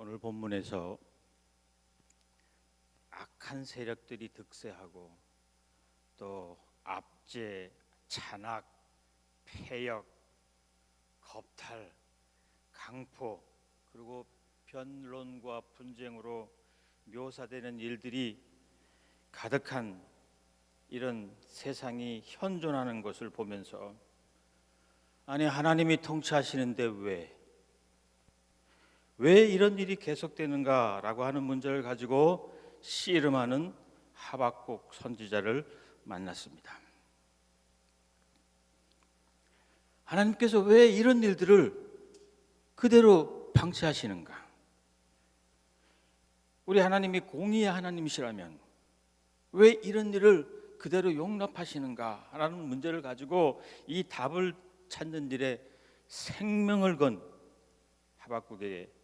오늘 본문에서 악한 세력들이 득세하고 또 압제, 잔악, 폐역, 겁탈, 강포 그리고 변론과 분쟁으로 묘사되는 일들이 가득한 이런 세상이 현존하는 것을 보면서 아니 하나님이 통치하시는데 왜 이런 일이 계속되는가라고 하는 문제를 가지고 씨름하는 하박국 선지자를 만났습니다. 하나님께서 왜 이런 일들을 그대로 방치하시는가? 우리 하나님이 공의의 하나님이시라면 왜 이런 일을 그대로 용납하시는가? 라는 문제를 가지고 이 답을 찾는 일에 생명을 건 하박국에게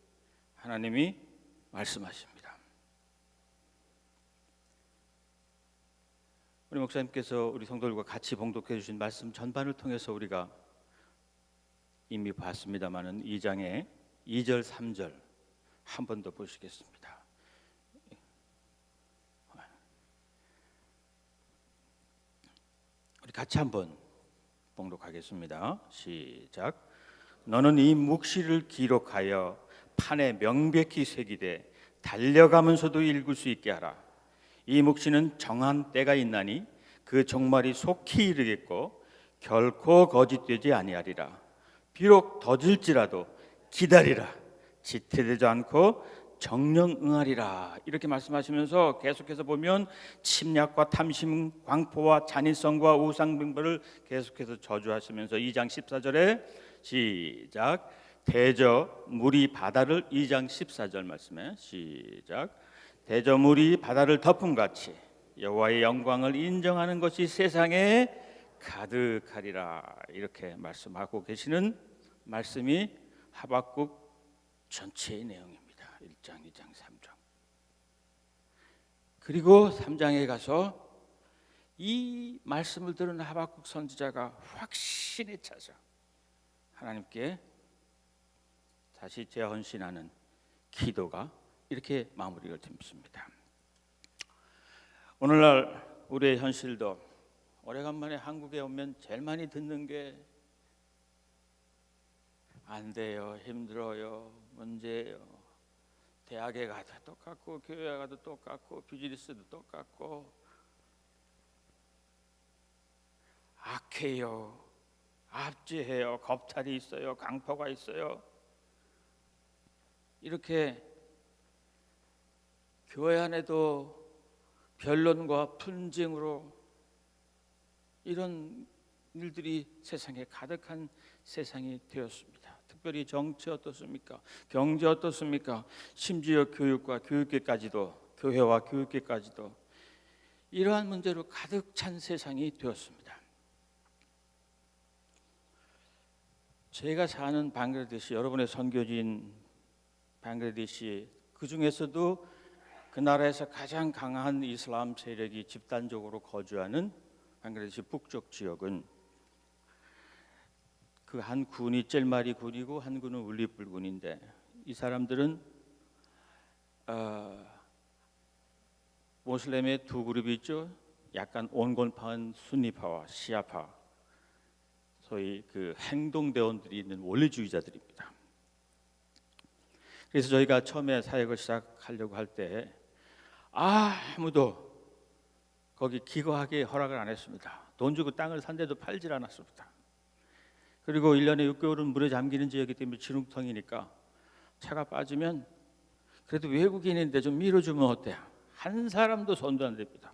하나님이 말씀하십니다. 우리 목사님께서 우리 성도들과 같이 봉독해 주신 말씀 전반을 통해서 우리가 이미 봤습니다마는 2장의 2절 3절 한 번 더 보시겠습니다. 우리 같이 한번 봉독하겠습니다. 시작. 너는 이 묵시를 기록하여 판에 명백히 새기되 달려가면서도 읽을 수 있게 하라. 이 묵시는 정한 때가 있나니 그 종말이 속히 이르겠고 결코 거짓되지 아니하리라. 비록 더딜지라도 기다리라. 지체되지 않고 정령 응하리라. 이렇게 말씀하시면서 계속해서 보면 침략과 탐심, 광포와 잔인성과 우상빙벌을 계속해서 저주하시면서 2장 14절에 시작. 대저 물이 바다를 2장 14절 말씀에 시작. 대저 물이 바다를 덮음같이 여호와의 영광을 인정하는 것이 세상에 가득하리라. 이렇게 말씀하고 계시는 말씀이 하박국 전체의 내용입니다. 1장, 2장, 3장. 그리고 3장에 가서 이 말씀을 들은 하박국 선지자가 확신에 차서 하나님께 다시 재헌신하는 기도가 이렇게 마무리가 됩니다. 오늘날 우리의 현실도 오래간만에 한국에 오면 제일 많이 듣는 게 안 돼요, 힘들어요, 문제예요. 대학에 가도 똑같고 교회에 가도 똑같고 비즈니스도 똑같고 악해요, 압제해요, 겁탈이 있어요, 강포가 있어요. 이렇게 교회 안에도 변론과 분쟁으로 이런 일들이 세상에 가득한 세상이 되었습니다. 특별히 정치 어떻습니까? 경제 어떻습니까? 심지어 교육과 교육계까지도, 교회와 교육계까지도 이러한 문제로 가득 찬 세상이 되었습니다. 제가 사는 방글라데시, 여러분의 선교지인 방글라데시, 그 중에서도 그 나라에서 가장 강한 이슬람 세력이 집단적으로 거주하는 방글라데시 북쪽 지역은 그 한 군이 젤마리 군이고 한 군은 울리불 군인데 이 사람들은 모슬렘의 두 그룹이 있죠. 약간 온건파한 순니파와 시아파, 소위 그 행동대원들이 있는 원리주의자들입니다. 그래서 저희가 처음에 사역을 시작하려고 할 때 아무도 거기 기거하게 허락을 안 했습니다. 돈 주고 땅을 산 데도 팔질 않았습니다. 그리고 1년에 6개월은 물에 잠기는 지역이기 때문에 진흙탕이니까 차가 빠지면 그래도 외국인인데 좀 밀어주면 어때요? 한 사람도 손도 안 댑니다.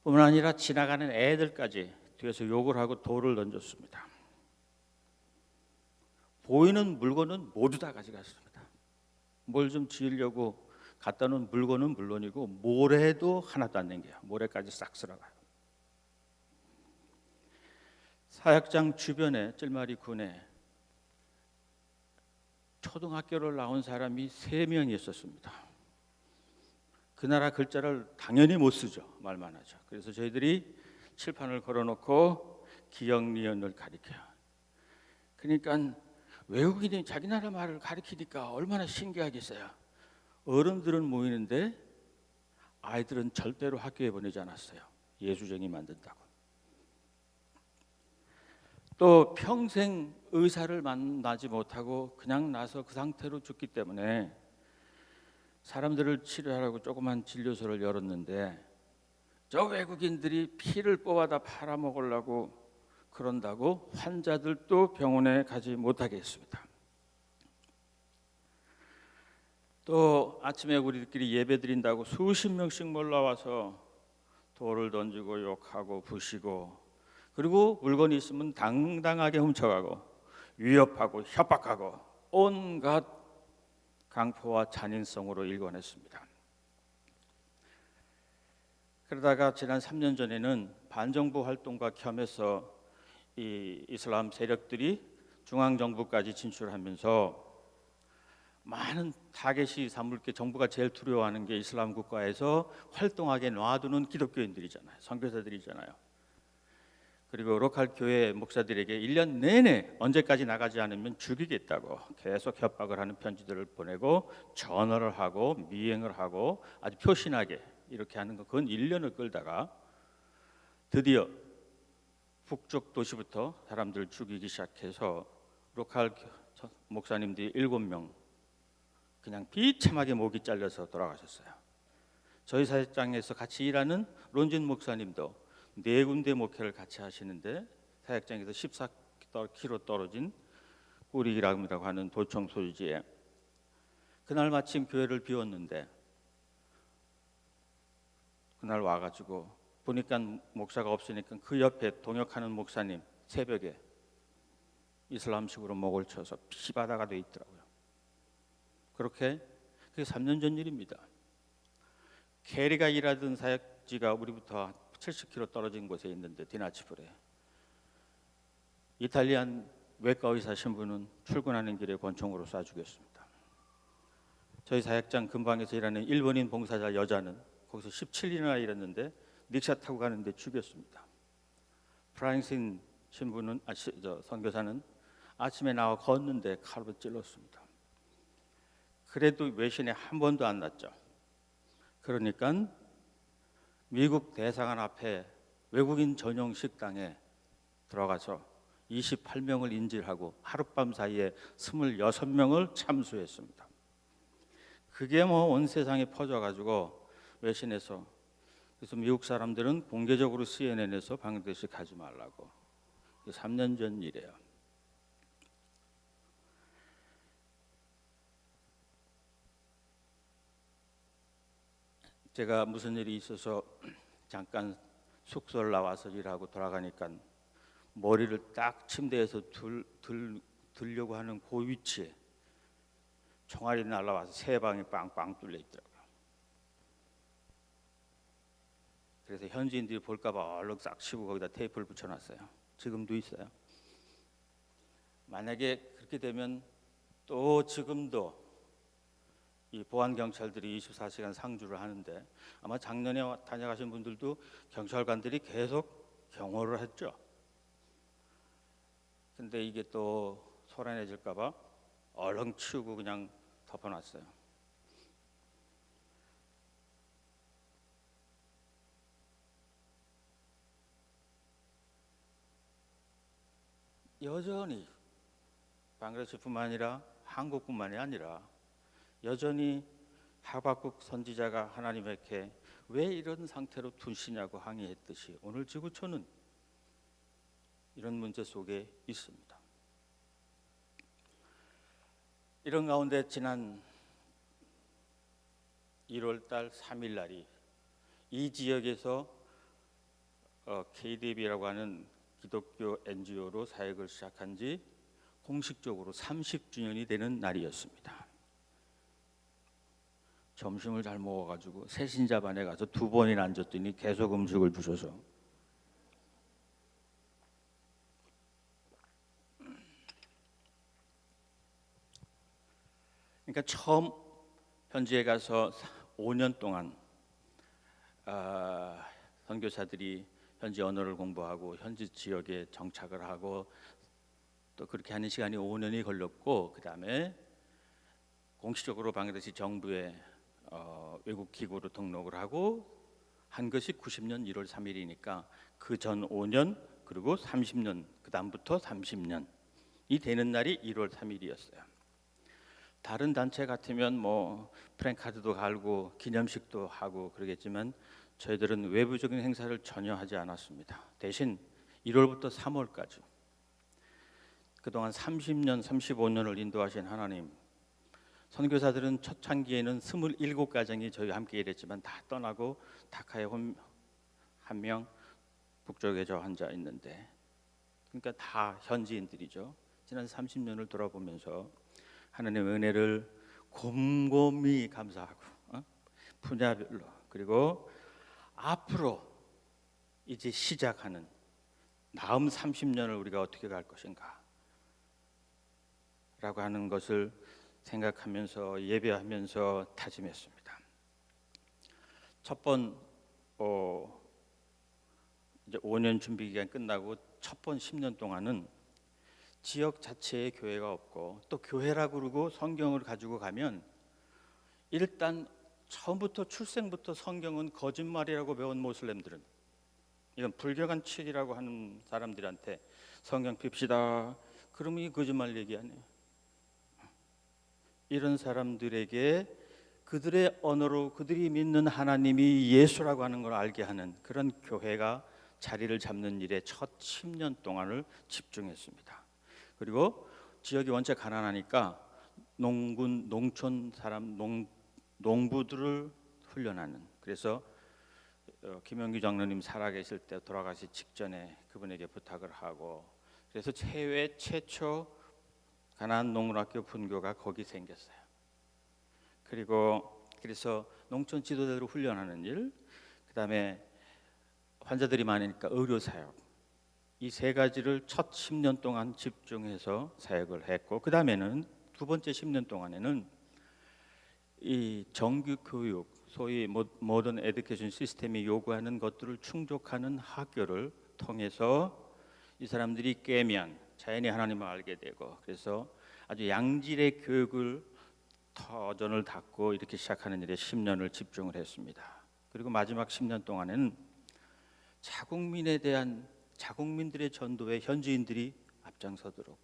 뿐만 아니라 지나가는 애들까지 뒤에서 욕을 하고 돌을 던졌습니다. 보이는 물건은 모두 다 가져갔습니다. 뭘 좀 지으려고 갖다 놓은 물건은 물론이고 모래도 하나도 안 남겨요. 모래까지 싹 쓸어가요. 사역장 주변에 찔마리 군에 초등학교를 나온 사람이 3명이 있었습니다. 그 나라 글자를 당연히 못 쓰죠. 말만 하죠. 그래서 저희들이 칠판을 걸어놓고 기역, 니은을 가리켜요. 그러니까 외국인이 자기 나라 말을 가르치니까 얼마나 신기하겠어요. 어른들은 모이는데 아이들은 절대로 학교에 보내지 않았어요. 예수쟁이 만든다고. 또 평생 의사를 만나지 못하고 그냥 나서 그 상태로 죽기 때문에 사람들을 치료하라고 조그만 진료소를 열었는데 저 외국인들이 피를 뽑아다 팔아먹으려고 그런다고 환자들도 병원에 가지 못하게 했습니다. 또 아침에 우리들끼리 예배 드린다고 수십 명씩 몰려와서 돌을 던지고 욕하고 부시고, 그리고 물건이 있으면 당당하게 훔쳐가고 위협하고 협박하고 온갖 강포와 잔인성으로 일관했습니다. 그러다가 지난 3년 전에는 반정부 활동과 겸해서 이 이슬람 세력들이 중앙정부까지 진출하면서 많은 타겟이 삼을 게, 정부가 제일 두려워하는 게 이슬람 국가에서 활동하게 놔두는 기독교인들이잖아요. 선교사들이잖아요. 그리고 로컬 교회 목사들에게 1년 내내 언제까지 나가지 않으면 죽이겠다고 계속 협박을 하는 편지들을 보내고 전화를 하고 미행을 하고 아주 표신하게 이렇게 하는 거, 그건 1년을 끌다가 드디어 북쪽 도시부터 사람들을 죽이기 시작해서 로컬 목사님들이 7명 그냥 비참하게 목이 잘려서 돌아가셨어요. 저희 사역장에서 같이 일하는 론진 목사님도 4군데 목회를 같이 하시는데 사역장에서 14km 떨어진 꾸리기람이라고 하는 도청 소유지에 그날 마침 교회를 비웠는데, 그날 와가지고 보니까 목사가 없으니까 그 옆에 동역하는 목사님 새벽에 이슬람식으로 목을 쳐서 피바다가 돼 있더라고요. 그렇게 그게 3년 전 일입니다. 캐리가 일하던 사역지가 우리부터 70km 떨어진 곳에 있는데 디나치불에 이탈리안 외과 의사 신부는 출근하는 길에 권총으로 쏴 죽였습니다. 저희 사역장 근방에서 일하는 일본인 봉사자 여자는 거기서 17일이나 일했는데 닉샤 타고 가는데 죽였습니다. 프랑스인 신부는 선교사는 아침에 나와 걷는데 칼로 찔렀습니다. 그래도 외신에 한 번도 안 났죠. 그러니까 미국 대사관 앞에 외국인 전용 식당에 들어가서 28명을 인질하고 하룻밤 사이에 26명을 참수했습니다. 그게 온 세상에 퍼져가지고 외신에서, 그래서 미국 사람들은 공개적으로 CNN에서 방글라데시 가지 말라고. 3년 전 일이에요. 제가 무슨 일이 있어서 잠깐 숙소를 나와서 일하고 돌아가니까 머리를 딱 침대에서 들려고 하는 그 위치에 총알이 날아와서 3방이 빵빵 뚫려 있더라고요. 그래서 현지인들이 볼까 봐 얼른 싹 치고 거기다 테이프를 붙여놨어요. 지금도 있어요. 만약에 그렇게 되면 또 지금도 이 보안 경찰들이 24시간 상주를 하는데, 아마 작년에 다녀가신 분들도 경찰관들이 계속 경호를 했죠. 근데 이게 또 소란해질까 봐 얼른 치우고 그냥 덮어놨어요. 여전히 방글라데시뿐만 아니라 한국뿐만이 아니라 여전히 하박국 선지자가 하나님에게 왜 이런 상태로 두시냐고 항의했듯이 오늘 지구촌은 이런 문제 속에 있습니다. 이런 가운데 지난 1월 달 3일 날이 이 지역에서 KDB라고 하는 기독교 NGO로 사역을 시작한 지 공식적으로 30주년이 되는 날이었습니다. 점심을 잘 먹어가지고 새신자반에 가서 2번이나 앉았더니 계속 음식을 주셔서 그러니까 처음 현지에 가서 5년 동안 선교사들이 현지 언어를 공부하고 현지 지역에 정착을 하고 또 그렇게 하는 시간이 5년이 걸렸고, 그 다음에 공식적으로 방글라데시 정부에 외국 기구로 등록을 하고 한 것이 90년 1월 3일이니까 그 전 5년 그리고 30년 그 다음부터 30년이 되는 날이 1월 3일이었어요. 다른 단체 같으면 뭐 프랭카드도 갈고 기념식도 하고 그러겠지만 저희들은 외부적인 행사를 전혀 하지 않았습니다. 대신 1월부터 3월까지 그동안 30년, 35년을 인도하신 하나님, 선교사들은 초창기에는 27가정이 저희와 함께 일했지만 다 떠나고 다카에 한 명, 북쪽에 저 혼자 있는데, 그러니까 다 현지인들이죠. 지난 30년을 돌아보면서 하나님의 은혜를 곰곰이 감사하고 분야별로, 그리고 앞으로 이제 시작하는 다음 30년을 우리가 어떻게 갈 것인가 라고 하는 것을 생각하면서 예배하면서 다짐했습니다. 첫 번 이제 5년 준비 기간 끝나고 첫 번 10년 동안은 지역 자체에 교회가 없고, 또 교회라고 그러고 성경을 가지고 가면 일단 처음부터 출생부터 성경은 거짓말이라고 배운 모슬렘들은, 이건 불교관칙이라고 하는 사람들한테 성경 핍시다 그러면 이 거짓말 얘기하네. 이런 사람들에게 그들의 언어로 그들이 믿는 하나님이 예수라고 하는 걸 알게 하는 그런 교회가 자리를 잡는 일에 첫 10년 동안을 집중했습니다. 그리고 지역이 원체 가난하니까 농군, 농촌 사람, 농부들을 훈련하는, 그래서 김영규 장로님 살아계실 때 돌아가시 직전에 그분에게 부탁을 하고, 그래서 해외 최초 가나안 농문학교 분교가 거기 생겼어요. 그리고 그래서 농촌 지도자들을 훈련하는 일, 그다음에 환자들이 많으니까 의료 사역, 이 세 가지를 첫 10년 동안 집중해서 사역을 했고, 그 다음에는 두 번째 10년 동안에는 이 정규 교육, 소위 모던 에듀케이션 시스템이 요구하는 것들을 충족하는 학교를 통해서 이 사람들이 깨면 자연히 하나님을 알게 되고, 그래서 아주 양질의 교육을 터전을 닫고 이렇게 시작하는 일에 10년을 집중을 했습니다. 그리고 마지막 10년 동안에는 자국민들의 전도에 현지인들이 앞장서도록,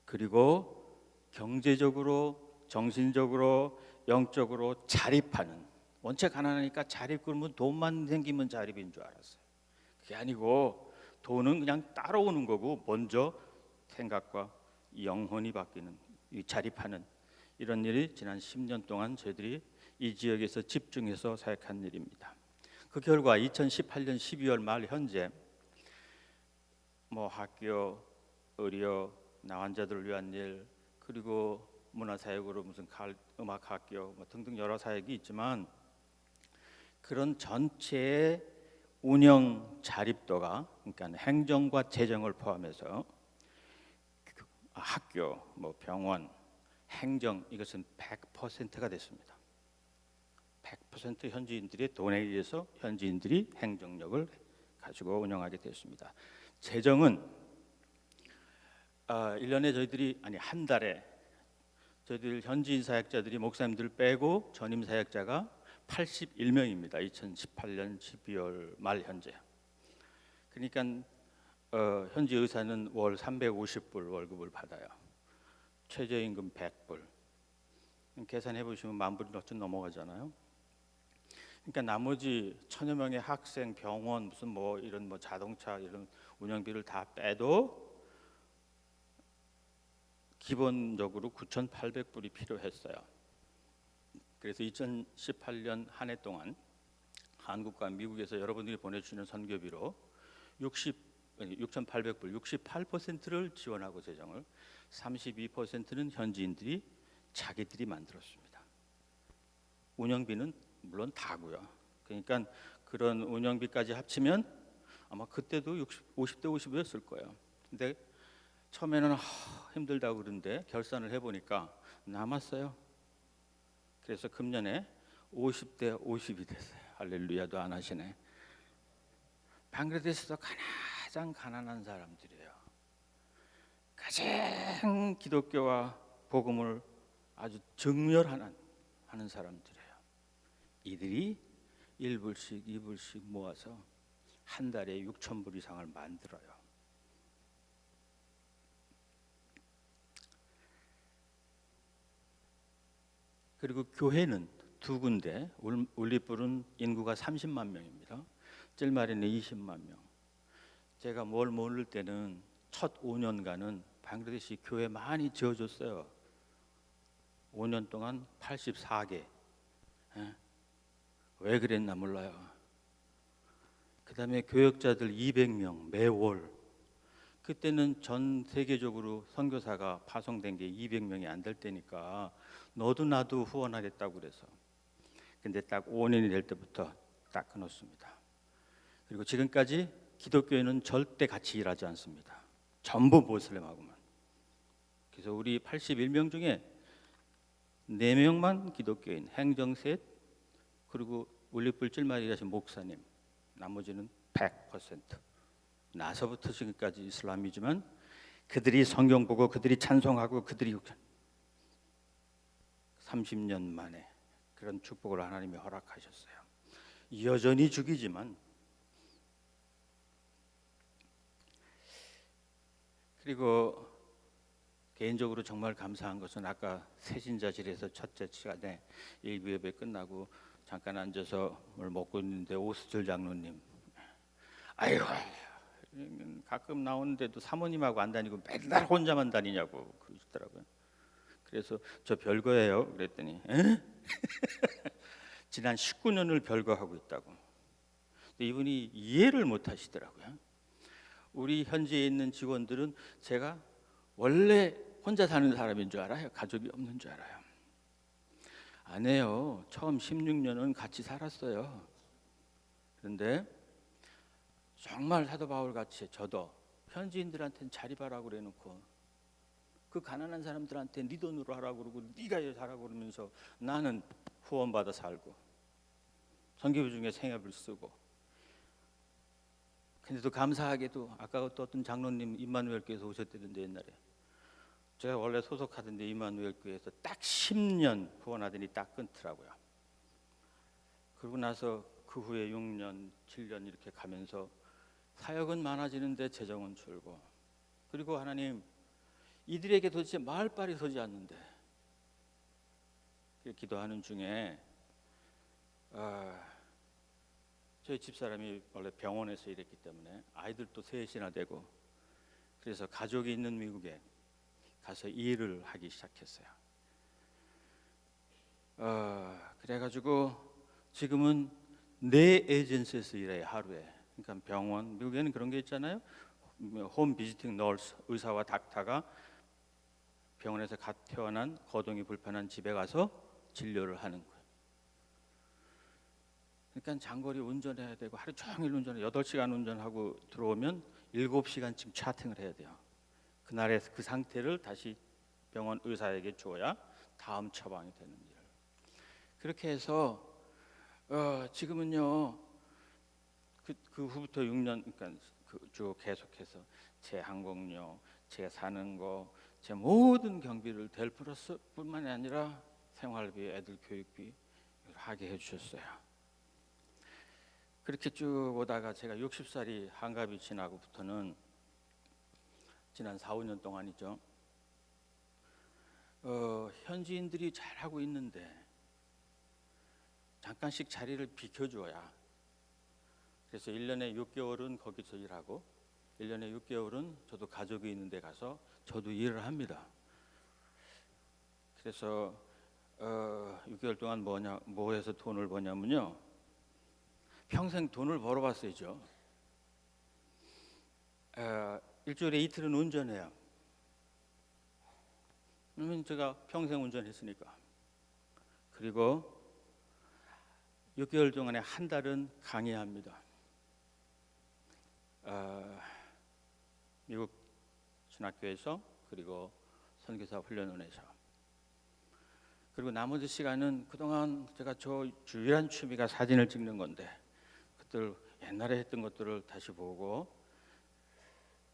그리고 경제적으로, 정신적으로, 영적으로 자립하는, 원체 가난하니까 자립, 그러면 돈만 생기면 자립인 줄 알았어요. 그게 아니고 돈은 그냥 따라오는 거고, 먼저 생각과 영혼이 바뀌는, 이 자립하는 이런 일이 지난 10년 동안 저희들이 이 지역에서 집중해서 사역한 일입니다. 그 결과 2018년 12월 말 현재 뭐 학교, 의료, 나환자들을 위한 일, 그리고 문화사역으로 무슨 음악학교 뭐 등등 여러 사역이 있지만, 그런 전체의 운영 자립도가, 그러니까 행정과 재정을 포함해서 학교, 뭐 병원, 행정, 이것은 100%가 됐습니다. 100% 현지인들의 돈에 의해서 현지인들이 행정력을 가지고 운영하게 됐습니다. 재정은 1년에 저희들이, 아니 한 달에 저희들 현지인 사역자들이 목사님들 빼고 전임 사역자가 81명입니다. 2018년 12월 말 현재. 그러니까 현지 의사는 월 350불 월급을 받아요. 최저임금 100불. 계산해 보시면 10,000불이 좀 넘어가잖아요. 그러니까 나머지 1,000여 명의 학생, 병원, 무슨 뭐 이런 뭐 자동차 이런 운영비를 다 빼도 기본적으로 9,800불이 필요했어요. 그래서 2018년 한 해 동안 한국과 미국에서 여러분들이 보내주시는 선교비로 6,800불, 68%를 지원하고 재정을, 32%는 현지인들이 자기들이 만들었습니다. 운영비는 물론 다고요. 그러니까 그런 운영비까지 합치면 아마 그때도 50대 50이었을 거예요. 근데 처음에는 힘들다고 그러는데 결산을 해보니까 남았어요. 그래서 금년에 50대 50이 됐어요. 할렐루야도 안 하시네. 방글라데시도 가장 가난한 사람들이에요. 가장 기독교와 복음을 아주 정렬하는 사람들이에요. 이들이 1불씩 2불씩 모아서 한 달에 6,000불 이상을 만들어요. 그리고 교회는 두 군데, 울리불은 인구가 30만 명입니다. 찔마리는 20만 명. 제가 뭘 모를 때는 첫 5년간은 방글라데시 교회 많이 지어줬어요. 5년 동안 84개. 왜 그랬나 몰라요. 그 다음에 교역자들 200명 매월. 그때는 전 세계적으로 선교사가 파송된 게 200명이 안 될 때니까 너도 나도 후원하겠다고 그래서. 근데 딱 5년이 될 때부터 딱 끊었습니다. 그리고 지금까지 기독교인은 절대 같이 일하지 않습니다. 전부 모슬렘하고만. 그래서 우리 81명 중에 4명만 기독교인, 행정셋, 그리고 울리불 찔마리 하신 목사님, 나머지는 100%. 나서부터 지금까지 이슬람이지만 그들이 성경 보고 그들이 찬송하고 그들이 30년 만에 그런 축복을 하나님이 허락하셨어요. 여전히 죽이지만. 그리고 개인적으로 정말 감사한 것은 아까 새신자실에서 첫째 시간에 일부 예배 끝나고 잠깐 앉아서 뭘 먹고 있는데 오수철 장로님, 아이고 가끔 나오는데도 사모님하고 안 다니고 맨날 혼자만 다니냐고 그러시더라고요. 그래서 저 별거예요 그랬더니 지난 19년을 별거하고 있다고. 근데 이분이 이해를 못 하시더라고요. 우리 현지에 있는 직원들은 제가 원래 혼자 사는 사람인 줄 알아요? 가족이 없는 줄 알아요? 아니에요. 처음 16년은 같이 살았어요. 그런데 정말 사도 바울 같이 저도 현지인들한테는 자립하라고 그래놓고 그 가난한 사람들한테 네 돈으로 하라고 그러고 네가 잘하고 그러면서 나는 후원받아 살고 선교부 중에 생업을 쓰고. 근데도 감사하게도 아까 또 어떤 장로님 임마누엘 교회에서 오셨다던데 옛날에 제가 원래 소속하던데 임마누엘 교회에서 딱 10년 후원하더니 딱 끊더라고요. 그러고 나서 그 후에 6년, 7년 이렇게 가면서 사역은 많아지는데 재정은 줄고. 그리고 하나님 이들에게 도대체 마을발이 서지 않는데 기도하는 중에 저희 집사람이 원래 병원에서 일했기 때문에 아이들도 셋이나 되고 그래서 가족이 있는 미국에 가서 일을 하기 시작했어요. 그래가지고 지금은 4 에이전시에서 일해요 하루에. 그러니까 병원, 미국에는 그런 게 있잖아요. 홈 비지팅 널스, 의사와 닥터가 병원에서 갓 태어난 거동이 불편한 집에 가서 진료를 하는 거예요. 그러니까 장거리 운전해야 되고 하루 종일 운전해 8시간 운전하고 들어오면 7시간쯤 차팅을 해야 돼요. 그날의 그 상태를 다시 병원 의사에게 줘야 다음 처방이 되는 일. 그렇게 해서 지금은요 그 후부터 6년 그러니까 쭉 계속해서 제 항공료, 제 사는 거, 제 모든 경비를 델플러스뿐만이 아니라 생활비, 애들 교육비 하게 해주셨어요. 그렇게 쭉 오다가 제가 60살이 한갑이 지나고부터는 지난 4, 5년 동안이죠. 현지인들이 잘하고 있는데 잠깐씩 자리를 비켜줘야. 그래서 1년에 6개월은 거기서 일하고 1년에 6개월은 저도 가족이 있는 데 가서 저도 일을 합니다. 그래서 6개월 동안 뭐 해서 돈을 버냐면요. 평생 돈을 벌어봤어야죠. 일주일에 이틀은 운전해요. 그러면 제가 평생 운전했으니까. 그리고 6개월 동안에 한 달은 강의합니다. 미국 신학교에서 그리고 선교사 훈련원에서. 그리고 나머지 시간은 그동안 제가 저 유일한 취미가 사진을 찍는 건데 그들 옛날에 했던 것들을 다시 보고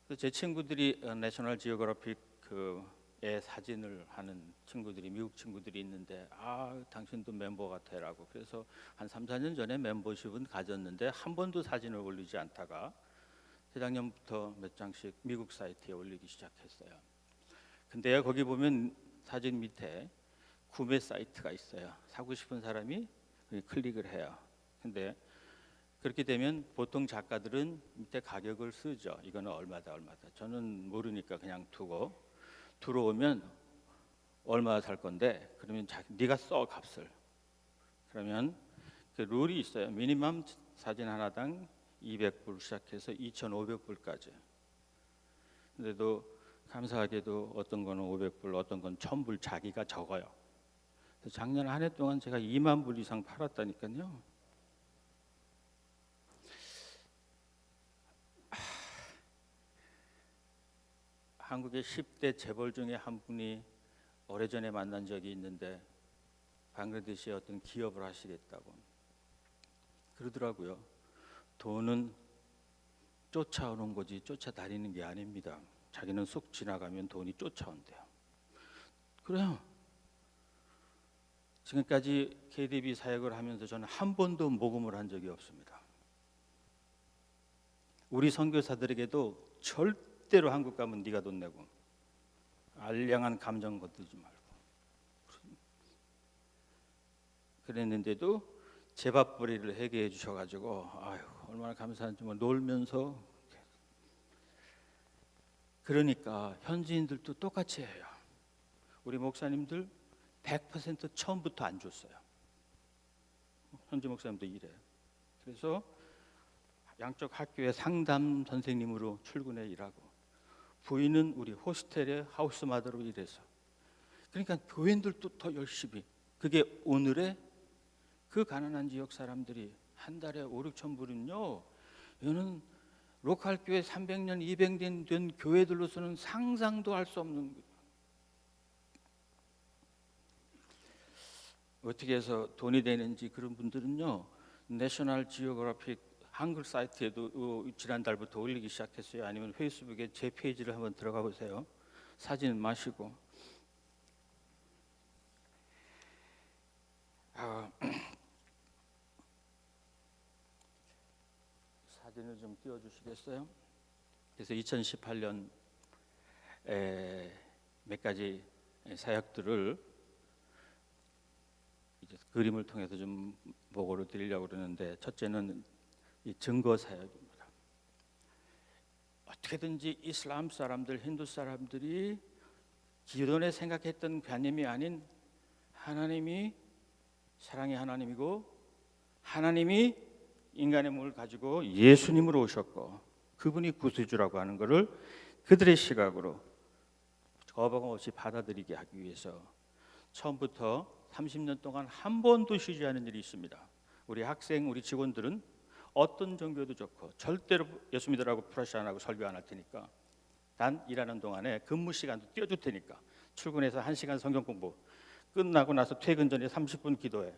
그래서 제 친구들이 내셔널 지오그래픽 그의 사진을 하는 친구들이 미국 친구들이 있는데 당신도 멤버 같아라고. 그래서 한 3, 4년 전에 멤버십은 가졌는데 한 번도 사진을 올리지 않다가 재작년부터 몇 장씩 미국 사이트에 올리기 시작했어요. 근데 거기 보면 사진 밑에 구매 사이트가 있어요. 사고 싶은 사람이 클릭을 해요. 근데 그렇게 되면 보통 작가들은 밑에 가격을 쓰죠. 이거는 얼마다. 저는 모르니까 그냥 두고 들어오면 얼마 살 건데 그러면 네가 써 값을. 그러면 그 룰이 있어요. 미니멈 사진 하나당 200불 시작해서 2,500불까지. 근데도 감사하게도 어떤 거는 500불, 어떤 건 1,000불 자기가 적어요. 그래서 작년 한 해 동안 제가 2만 불 이상 팔았다니까요. 한국의 10대 재벌 중에 한 분이 오래전에 만난 적이 있는데 방글라데시에 어떤 기업을 하시겠다고 그러더라고요. 돈은 쫓아오는 거지 쫓아다니는 게 아닙니다. 자기는 쑥 지나가면 돈이 쫓아온대요. 그래요. 지금까지 KDB 사역을 하면서 저는 한 번도 모금을 한 적이 없습니다. 우리 선교사들에게도 절대로 한국 가면 네가 돈 내고 알량한 감정 거두지 말고 그랬는데도 제밥벌이를 회개해 주셔가지고 얼마나 감사한지 놀면서. 그러니까 현지인들도 똑같이 해요. 우리 목사님들 100% 처음부터 안 줬어요. 현지 목사님도 이래요. 그래서 양쪽 학교에 상담 선생님으로 출근해 일하고 부인은 우리 호스텔에 하우스마더로 일해서. 그러니까 교인들도 더 열심히. 그게 오늘의 그 가난한 지역 사람들이 한 달에 5, 6천 불은요. 이거는 로컬 교회 300년, 200년 된 교회들로서는 상상도 할 수 없는 거예요. 어떻게 해서 돈이 되는지 그런 분들은요. 내셔널 지오그래픽 한글 사이트에도 지난달부터 올리기 시작했어요. 아니면 페이스북에 제 페이지를 한번 들어가 보세요. 사진 마시고. 사진을 좀 띄워주시겠어요? 그래서 2018년 몇 가지 사역들을 이제 그림을 통해서 좀 보고를 드리려고 그러는데, 첫째는 이 증거 사역입니다. 어떻게든지 이슬람 사람들, 힌두 사람들이 기존에 생각했던 관념이 아닌 하나님이 사랑의 하나님이고 하나님이 인간의 몸을 가지고 예수님으로 오셨고 그분이 구세주라고 하는 것을 그들의 시각으로 거부감 없이 받아들이게 하기 위해서 처음부터 30년 동안 한 번도 쉬지 않은 일이 있습니다. 우리 학생, 우리 직원들은 어떤 종교도 좋고 절대로 예수 믿으라고 프레시 안 하고 설교 안 할 테니까 단 일하는 동안에 근무 시간도 띄워줄 테니까 출근해서 1시간 성경 공부 끝나고 나서 퇴근 전에 30분 기도해.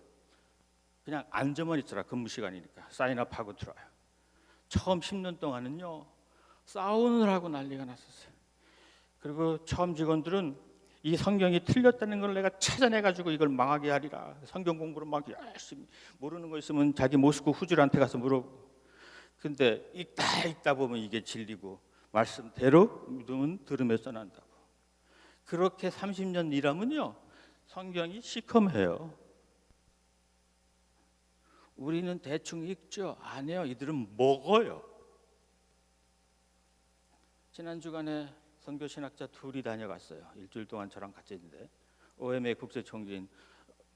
그냥 앉아만 있더라. 근무 시간이니까 사인업하고 들어와요. 처음 10년 동안은요 사운을 하고 난리가 났었어요. 그리고 처음 직원들은 이 성경이 틀렸다는 걸 내가 찾아내가지고 이걸 망하게 하리라. 성경 공부를 막 열심히 모르는 거 있으면 자기 모스크 후줄한테 가서 물어보고. 근데 읽다 보면 이게 진리고 말씀대로 믿으면 들으면서 난다고. 그렇게 30년 일하면요 성경이 시커매요. 우리는 대충 읽죠. 아니에요. 이들은 먹어요. 지난 주간에 선교 신학자 둘이 다녀갔어요. 일주일 동안 저랑 같이 있는데 OMA 국제총리인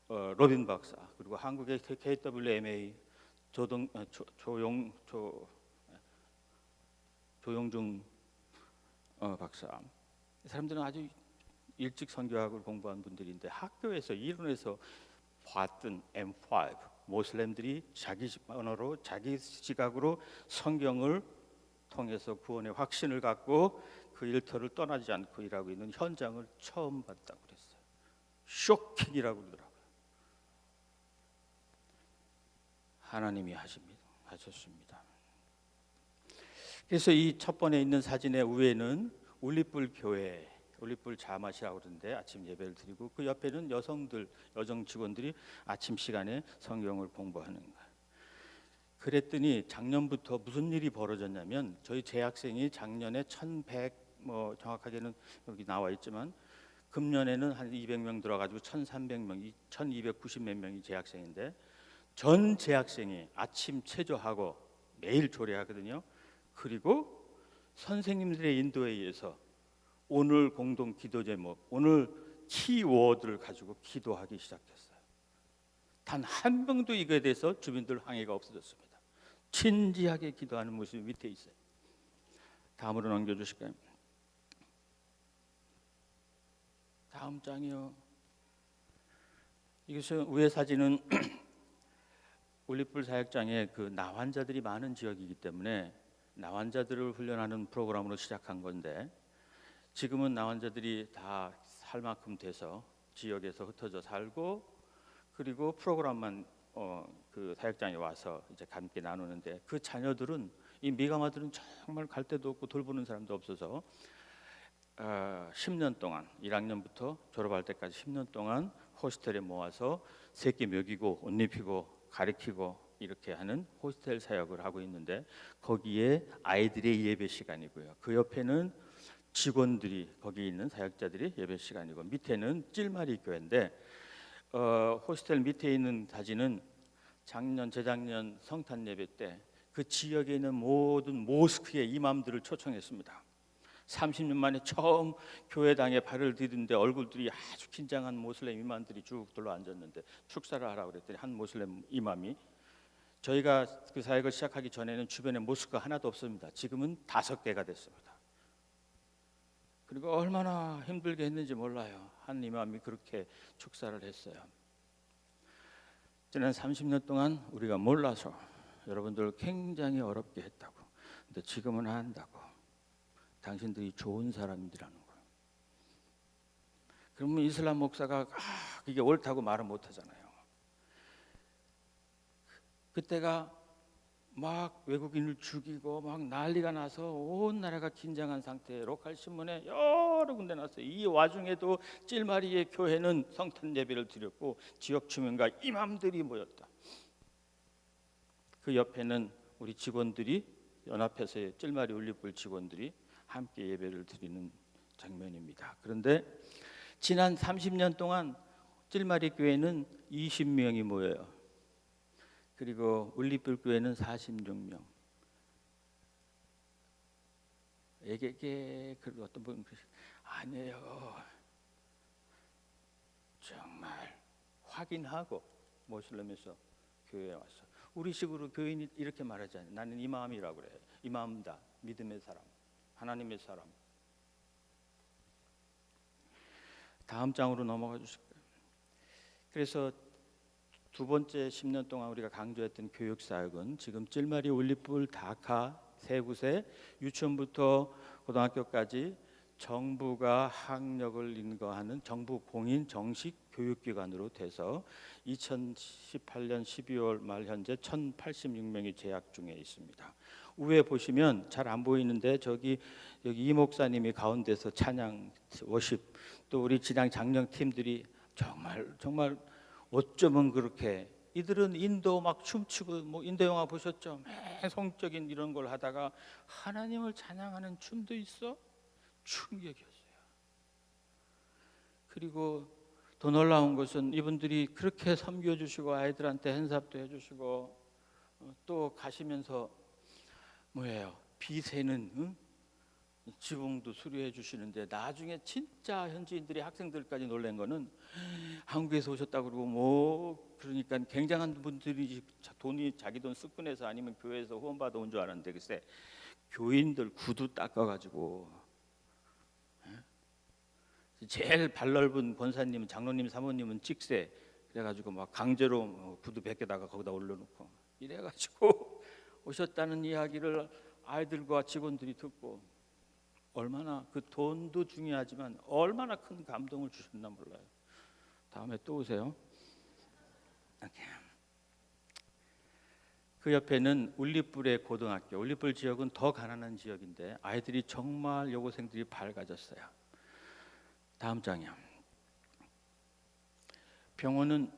로빈 박사, 그리고 한국의 KWMA 조용중 박사. 이 사람들은 아주 일찍 선교학을 공부한 분들인데 학교에서 이론에서 봤던 M5 모슬렘들이 자기 언어로 자기 시각으로 성경을 통해서 구원의 확신을 갖고 그 일터를 떠나지 않고 일하고 있는 현장을 처음 봤다고 그랬어요. 쇼킹이라고 그러더라고요. 하나님이 하셨습니다. 그래서 이 첫 번에 있는 사진의 위에는 울리불 교회, 울리불 자마시라고 그러는데 아침 예배를 드리고, 그 옆에는 여성 직원들이 아침 시간에 성경을 공부하는 거예요. 그랬더니 작년부터 무슨 일이 벌어졌냐면, 저희 재학생이 작년에 1100, 뭐 정확하게는 여기 나와 있지만 금년에는 한 200명 들어가지고 1300명, 1290 몇 명이 재학생인데, 전 재학생이 아침 체조하고 매일 조례하거든요. 그리고 선생님들의 인도에 의해서 오늘 공동 기도 제목, 오늘 키워드를 가지고 기도하기 시작했어요. 단 한 명도 이거에 대해서 주민들 항의가 없어졌습니다. 진지하게 기도하는 모습이 밑에 있어요. 다음으로 넘겨주실까요? 다음 장이요. 이것은 위에 사진은 올리불 사역장에 그 나환자들이 많은 지역이기 때문에 나환자들을 훈련하는 프로그램으로 시작한 건데, 지금은 나환자들이 다 살 만큼 돼서 지역에서 흩어져 살고, 그리고 프로그램만 그 사역장에 와서 이제 함께 나누는데, 그 자녀들은, 이 미가마들은 정말 갈 데도 없고 돌보는 사람도 없어서 10년 동안, 1학년부터 졸업할 때까지 10년 동안 호스텔에 모아서 새끼 먹이고 옷 입히고 가르치고 이렇게 하는 호스텔 사역을 하고 있는데, 거기에 아이들의 예배 시간이고요. 그 옆에는 직원들이, 거기 있는 사역자들이 예배 시간이고, 밑에는 찔마리 교회인데, 호스텔 밑에 있는 사진은 재작년 성탄 예배 때 그 지역에 있는 모든 모스크의 이맘들을 초청했습니다. 30년 만에 처음 교회당에 발을 디딘데 얼굴들이 아주 긴장한 모슬렘 이맘들이 쭉 둘러 앉았는데 축사를 하라고 그랬더니 한 모슬렘 이맘이, 저희가 그 사역을 시작하기 전에는 주변에 모스크가 하나도 없습니다. 지금은 5개가 됐습니다. 그리고 얼마나 힘들게 했는지 몰라요. 한 이맘이 그렇게 축사를 했어요. 지난 30년 동안 우리가 몰라서 여러분들 굉장히 어렵게 했다고. 근데 지금은 안다고. 당신들이 좋은 사람들이라는 거예요. 그러면 이슬람 목사가 이게 옳다고 말은 못하잖아요. 그때가 막 외국인을 죽이고 막 난리가 나서 온 나라가 긴장한 상태에 로컬 신문에 여러 군데 났어요. 이 와중에도 찔마리의 교회는 성탄 예배를 드렸고 지역 주민과 이맘들이 모였다. 그 옆에는 우리 직원들이, 연합회사의 찔마리 울리불 직원들이 함께 예배를 드리는 장면입니다. 그런데 지난 30년 동안 찔마리 교회는 20명이 모여요. 그리고 울리불 교회는 46명. 에게게 그 어떤 분 아니에요. 정말 확인하고 모슬렘에서 교회에 왔어. 우리식으로 교인이 이렇게 말하지 않아요. 나는 이마음이라고 그래. 이마음다. 믿음의 사람, 하나님의 사람. 다음 장으로 넘어가 주실까요? 그래서 두 번째 10년 동안 우리가 강조했던 교육 사역은 지금 찔마리, 울리불, 다카 세 곳에 유치원부터 고등학교까지 정부가 학력을 인가하는 정부 공인 정식 교육기관으로 돼서 2018년 12월 말 현재 1,086명이 재학 중에 있습니다. 위에 보시면 잘 안 보이는데 여기 이 목사님이 가운데서 찬양 워십, 또 우리 진양 장령 팀들이 정말 어쩌면 그렇게, 이들은 인도 막 춤추고, 뭐 인도 영화 보셨죠? 성적인 이런 걸 하다가 하나님을 찬양하는 춤도 있어? 충격이었어요. 그리고 더 놀라운 것은 이분들이 그렇게 섬겨주시고 아이들한테 핸삽도 해주시고 또 가시면서 뭐예요? 비세는 지붕도 수리해 주시는데, 나중에 진짜 현지인들이 학생들까지 놀란 거는 한국에서 오셨다고 그러고 뭐 그러니까 굉장한 분들이 돈이 자기 돈 쓱 꺼내서 아니면 교회에서 후원받아 온 줄 알았는데, 글쎄 교인들 구두 닦아가지고 제일 발 넓은 권사님은, 장로님, 사모님은 찍새 그래가지고 막 강제로 구두 벗겨다가 거기다 올려놓고 이래가지고 오셨다는 이야기를 아이들과 직원들이 듣고, 얼마나 그 돈도 중요하지만 얼마나 큰 감동을 주셨나 몰라요. 다음에 또 오세요. 그 옆에는 울리불의 고등학교. 울리불 지역은 더 가난한 지역인데 아이들이 정말 여고생들이 밝아졌어요. 다음 장이요. 병원은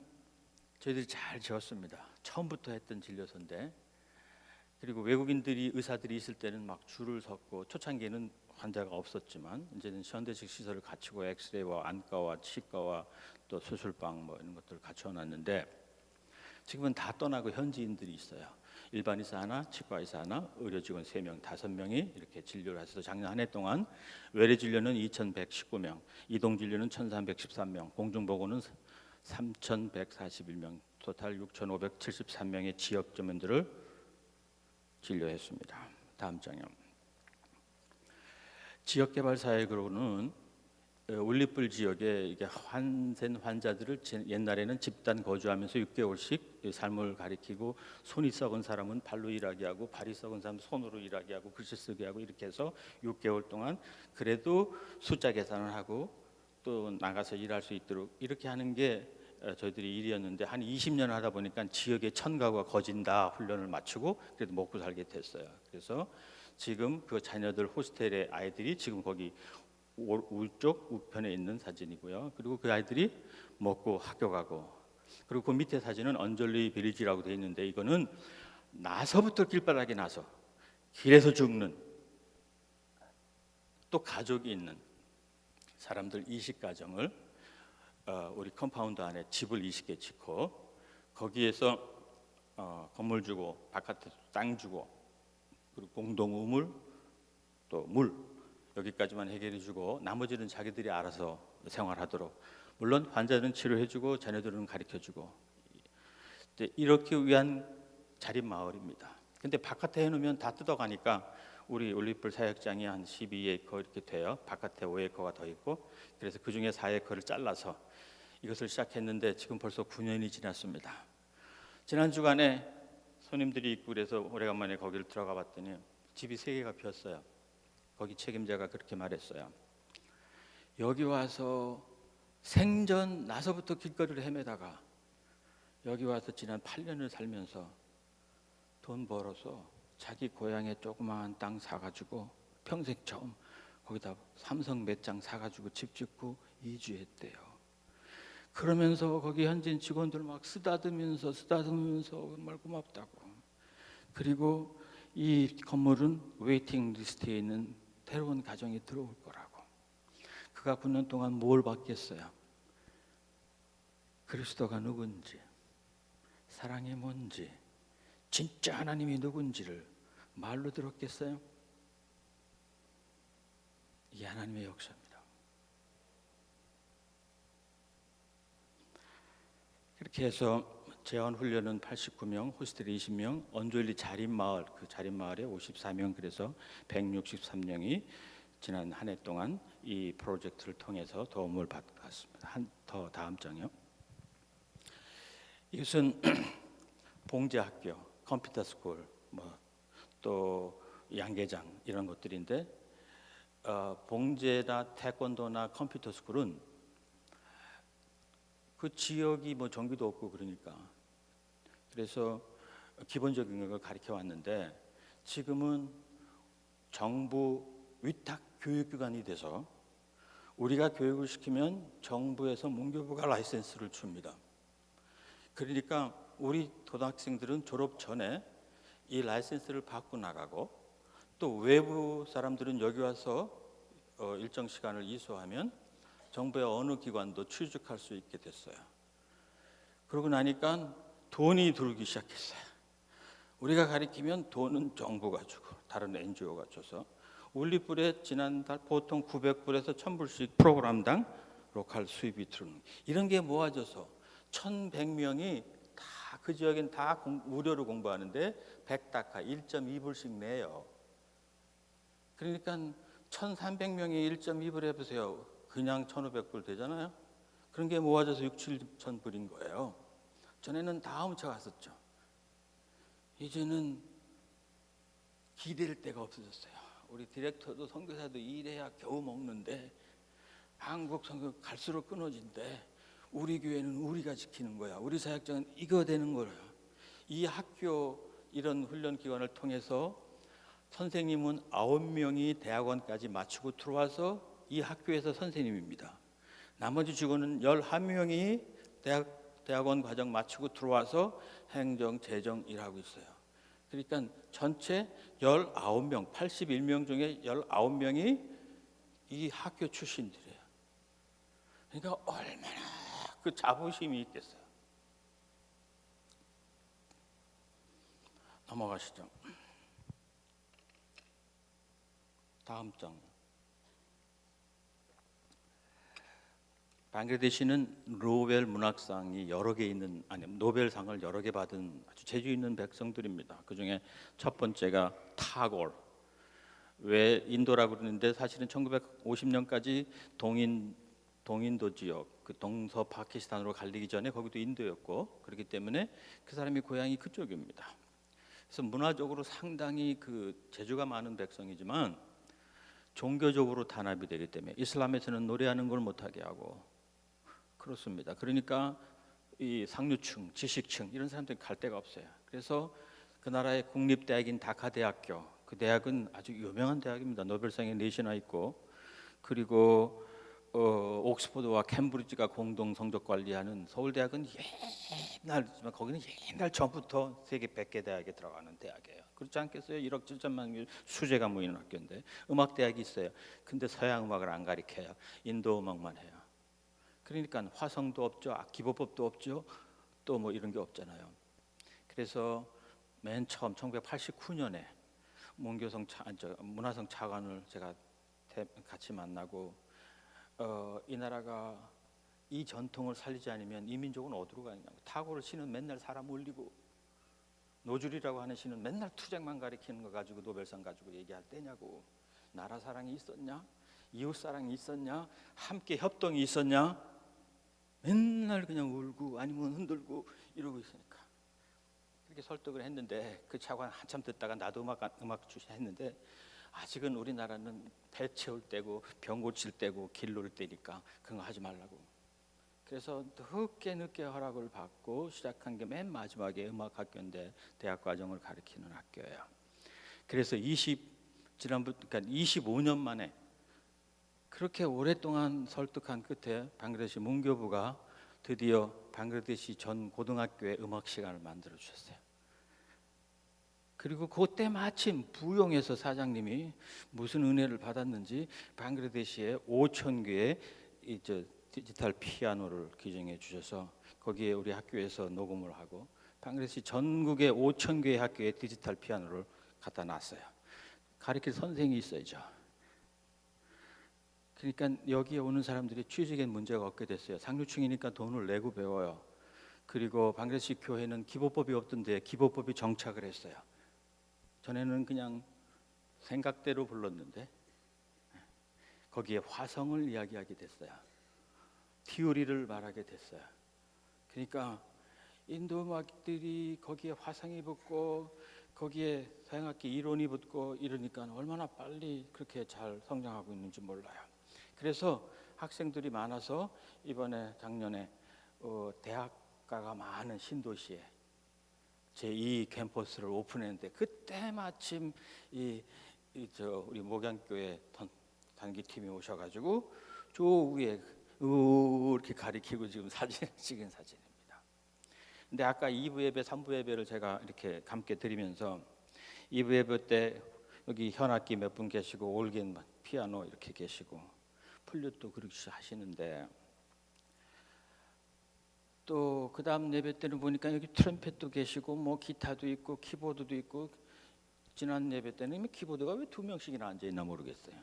저희들이 잘 지었습니다. 처음부터 했던 진료소인데, 그리고 외국인들이 의사들이 있을 때는 막 줄을 섰고, 초창기에는 환자가 없었지만 이제는 현대식 시설을 갖추고 엑스레이와 안과와 치과와 또 수술방 뭐 이런 것들을 갖춰놨는데, 지금은 다 떠나고 현지인들이 있어요. 일반 의사 하나, 치과 의사 하나, 의료 직원 3명, 5명이 이렇게 진료를 해서 작년 한 해 동안 외래 진료는 2,119명, 이동 진료는 1,313명, 공중보건은 3,141명, 토탈 6,573명의 지역 주민들을 진료했습니다. 다음 장이요. 지역개발사역으로는 울리불 지역에 이게 환센 환자들을 옛날에는 집단 거주하면서 6개월씩 삶을 가리키고, 손이 썩은 사람은 발로 일하게 하고, 발이 썩은 사람은 손으로 일하게 하고, 글씨 쓰게 하고, 이렇게 해서 6개월 동안 그래도 숫자 계산을 하고 또 나가서 일할 수 있도록 이렇게 하는 게 저희들이 일이었는데, 한 20년 하다 보니까 지역의 1,000가구가 거진다 훈련을 마치고 그래도 먹고 살게 됐어요. 그래서 지금 그 자녀들 호스텔의 아이들이 지금 거기 우쪽 우편에 있는 사진이고요. 그리고 그 아이들이 먹고 학교 가고, 그리고 그 밑에 사진은 언절리 빌리지라고 되어 있는데, 이거는 나서부터 길바닥에 나서 길에서 죽는, 또 가족이 있는 사람들 이식 가정을 우리 컴파운드 안에 집을 20개 짓고, 거기에서 건물 주고, 바깥에 땅 주고, 그리고 공동 우물, 또 물, 여기까지만 해결해 주고 나머지는 자기들이 알아서 생활하도록, 물론 환자는 치료해 주고 자녀들은 가르쳐 주고, 이렇게 위한 자립 마을입니다. 근데 바깥에 해놓으면 다 뜯어가니까 우리 올리불 사역장이 한 12에이커 이렇게 돼요. 바깥에 5에이커가 더 있고, 그래서 그 중에 4에이커를 잘라서 이것을 시작했는데 지금 벌써 9년이 지났습니다. 지난 주간에 손님들이 있고 그래서 오래간만에 거기를 들어가 봤더니 집이 3개가 비었어요. 거기 책임자가 그렇게 말했어요. 여기 와서 생전 나서부터 길거리를 헤매다가 여기 와서 지난 8년을 살면서 돈 벌어서 자기 고향에 조그마한 땅 사가지고 평생 처음 거기다 삼성 몇 장 사가지고 집 짓고 이주했대요. 그러면서 거기 현지인 직원들 막 쓰다듬으면서 정말 고맙다고. 그리고 이 건물은 웨이팅 리스트에 있는 새로운 가정이 들어올 거라고. 그가 9년 동안 뭘 받겠어요? 그리스도가 누군지, 사랑이 뭔지, 진짜 하나님이 누군지를 말로 들었겠어요? 이게 하나님의 역사입니다. 그렇게 해서 재원 훈련은 89명, 호스텔 20명, 언졸리 자립마을, 그 자립마을에 54명, 그래서 163명이 지난 한 해 동안 이 프로젝트를 통해서 도움을 받았습니다. 더 다음 장이요. 이것은 봉제학교, 컴퓨터 스쿨, 또 양계장 이런 것들인데, 봉제나 태권도나 컴퓨터 스쿨은 그 지역이 전기도 없고 그러니까, 그래서 기본적인 걸 가르쳐 왔는데, 지금은 정부 위탁 교육기관이 돼서 우리가 교육을 시키면 정부에서 문교부가 라이센스를 줍니다. 그러니까 우리 고등학생들은 졸업 전에 이 라이센스를 받고 나가고, 또 외부 사람들은 여기 와서 일정 시간을 이수하면 정부의 어느 기관도 취직할 수 있게 됐어요. 그러고 나니까 돈이 들기 시작했어요. 우리가 가르치면 돈은 정부가 주고 다른 NGO가 줘서 울리불에 지난달 보통 900불에서 1000불씩 프로그램당 로컬 수입이 들어오는, 이런 게 모아져서 1100명이 다 그 지역엔 다 무료로 공부하는데 100다카 1.2불씩 내요. 그러니까 1300명이 1.2불 해보세요. 그냥 1500불 되잖아요. 그런 게 모아져서 6, 7천 불인 거예요. 전에는 다 훔쳐갔었죠. 이제는 기댈 데가 없어졌어요. 우리 디렉터도 선교사도 일해야 겨우 먹는데, 한국 선교 갈수록 끊어진대. 우리 교회는 우리가 지키는 거야. 우리 사역장은 이거 되는 거야. 이 학교 이런 훈련 기관을 통해서 선생님은 9명이 대학원까지 마치고 들어와서 이 학교에서 선생님입니다. 나머지 직원은 11명이 대학원 과정 마치고 들어와서 행정, 재정 일하고 있어요. 그러니까 전체 19명, 81명 중에 19명이 이 학교 출신들이에요. 그러니까 얼마나 그 자부심이 있겠어요. 넘어가시죠. 다음 장. 방글라데시는 노벨 문학상이 여러 개 있는, 아니 노벨상을 여러 개 받은 아주 재주 있는 백성들입니다. 그 중에 첫 번째가 타골. 왜 인도라고 그러는데 사실은 1950년까지 동인도 지역, 그 동서 파키스탄으로 갈리기 전에 거기도 인도였고, 그렇기 때문에 그 사람이 고향이 그쪽입니다. 그래서 문화적으로 상당히 그 재주가 많은 백성이지만 종교적으로 단합이 되기 때문에 이슬람에서는 노래하는 걸 못하게 하고 그렇습니다. 그러니까 이 상류층, 지식층 이런 사람들이 갈 데가 없어요. 그래서 그 나라의 국립대학인 다카 대학교, 그 대학은 아주 유명한 대학입니다. 노벨상에 4시나 있고, 그리고 옥스퍼드와 캠브리지가 공동 성적 관리하는 서울대학은 옛날이지만 거기는 옛날 전부터 세계 100개 대학에 들어가는 대학이에요. 그렇지 않겠어요? 1억 7천만 수재가 모이는 학교인데 음악대학이 있어요. 근데 서양 음악을 안 가르쳐요. 인도 음악만 해요. 그러니까 화성도 없죠, 기법법도 없죠, 또 뭐 이런 게 없잖아요. 그래서 맨 처음 1989년에 문화성 차관을 제가 같이 만나고 이 나라가 이 전통을 살리지 않으면 이 민족은 어디로 가느냐고. 타고를 씨는 맨날 사람 울리고, 노줄이라고 하는 씨는 맨날 투쟁만 가리키는 거 가지고 노벨상 가지고 얘기할 때냐고. 나라 사랑이 있었냐? 이웃 사랑이 있었냐? 함께 협동이 있었냐? 맨날 그냥 울고 아니면 흔들고 이러고 있으니까 그렇게 설득을 했는데, 그 차관 한참 듣다가 나도 음악 출신 했는데, 아직은 우리나라는 배 채울 때고 병 고칠 때고 길 놓을 때니까 그런 거 하지 말라고. 그래서 늦게 허락을 받고 시작한 게 맨 마지막에 음악학교인데 대학 과정을 가르치는 학교예요. 그래서 그러니까 25년 만에 그렇게 오랫동안 설득한 끝에 방글라데시 문교부가 드디어 방글라데시 전 고등학교에 음악 시간을 만들어 주셨어요. 그리고 그때 마침 부용에서 사장님이 무슨 은혜를 받았는지 방글라데시에 5,000개의 디지털 피아노를 기증해 주셔서 거기에 우리 학교에서 녹음을 하고 방글라데시 전국의 5,000개의 학교에 디지털 피아노를 갖다 놨어요. 가르칠 선생이 있어야죠. 그러니까 여기에 오는 사람들이 취직에 문제가 없게 됐어요. 상류층이니까 돈을 내고 배워요. 그리고 방글라데시 교회는 기법법이 없던데 기법법이 정착을 했어요. 전에는 그냥 생각대로 불렀는데 거기에 화성을 이야기하게 됐어요. 티오리를 말하게 됐어요. 그러니까 인도 음악들이 거기에 화성이 붙고 거기에 서양악기 이론이 붙고 이러니까 얼마나 빨리 그렇게 잘 성장하고 있는지 몰라요. 그래서 학생들이 많아서 이번에 작년에 대학가가 많은 신도시에 제2 캠퍼스를 오픈했는데, 그때 마침 우리 목양교회 단기팀이 오셔가지고 저 위에 이렇게 가리키고 지금 사진 찍은 사진입니다. 근데 아까 2부 예배, 3부 예배를 제가 이렇게 함께 드리면서 2부 예배 때 여기 현악기 몇 분 계시고 올겐 피아노 이렇게 계시고 플룻도 그렇게 하시는데, 또 그 다음 예배 때는 보니까 여기 트럼펫도 계시고 뭐 기타도 있고 키보드도 있고, 지난 예배 때는 키보드가 왜 2명씩이나 앉아있나 모르겠어요.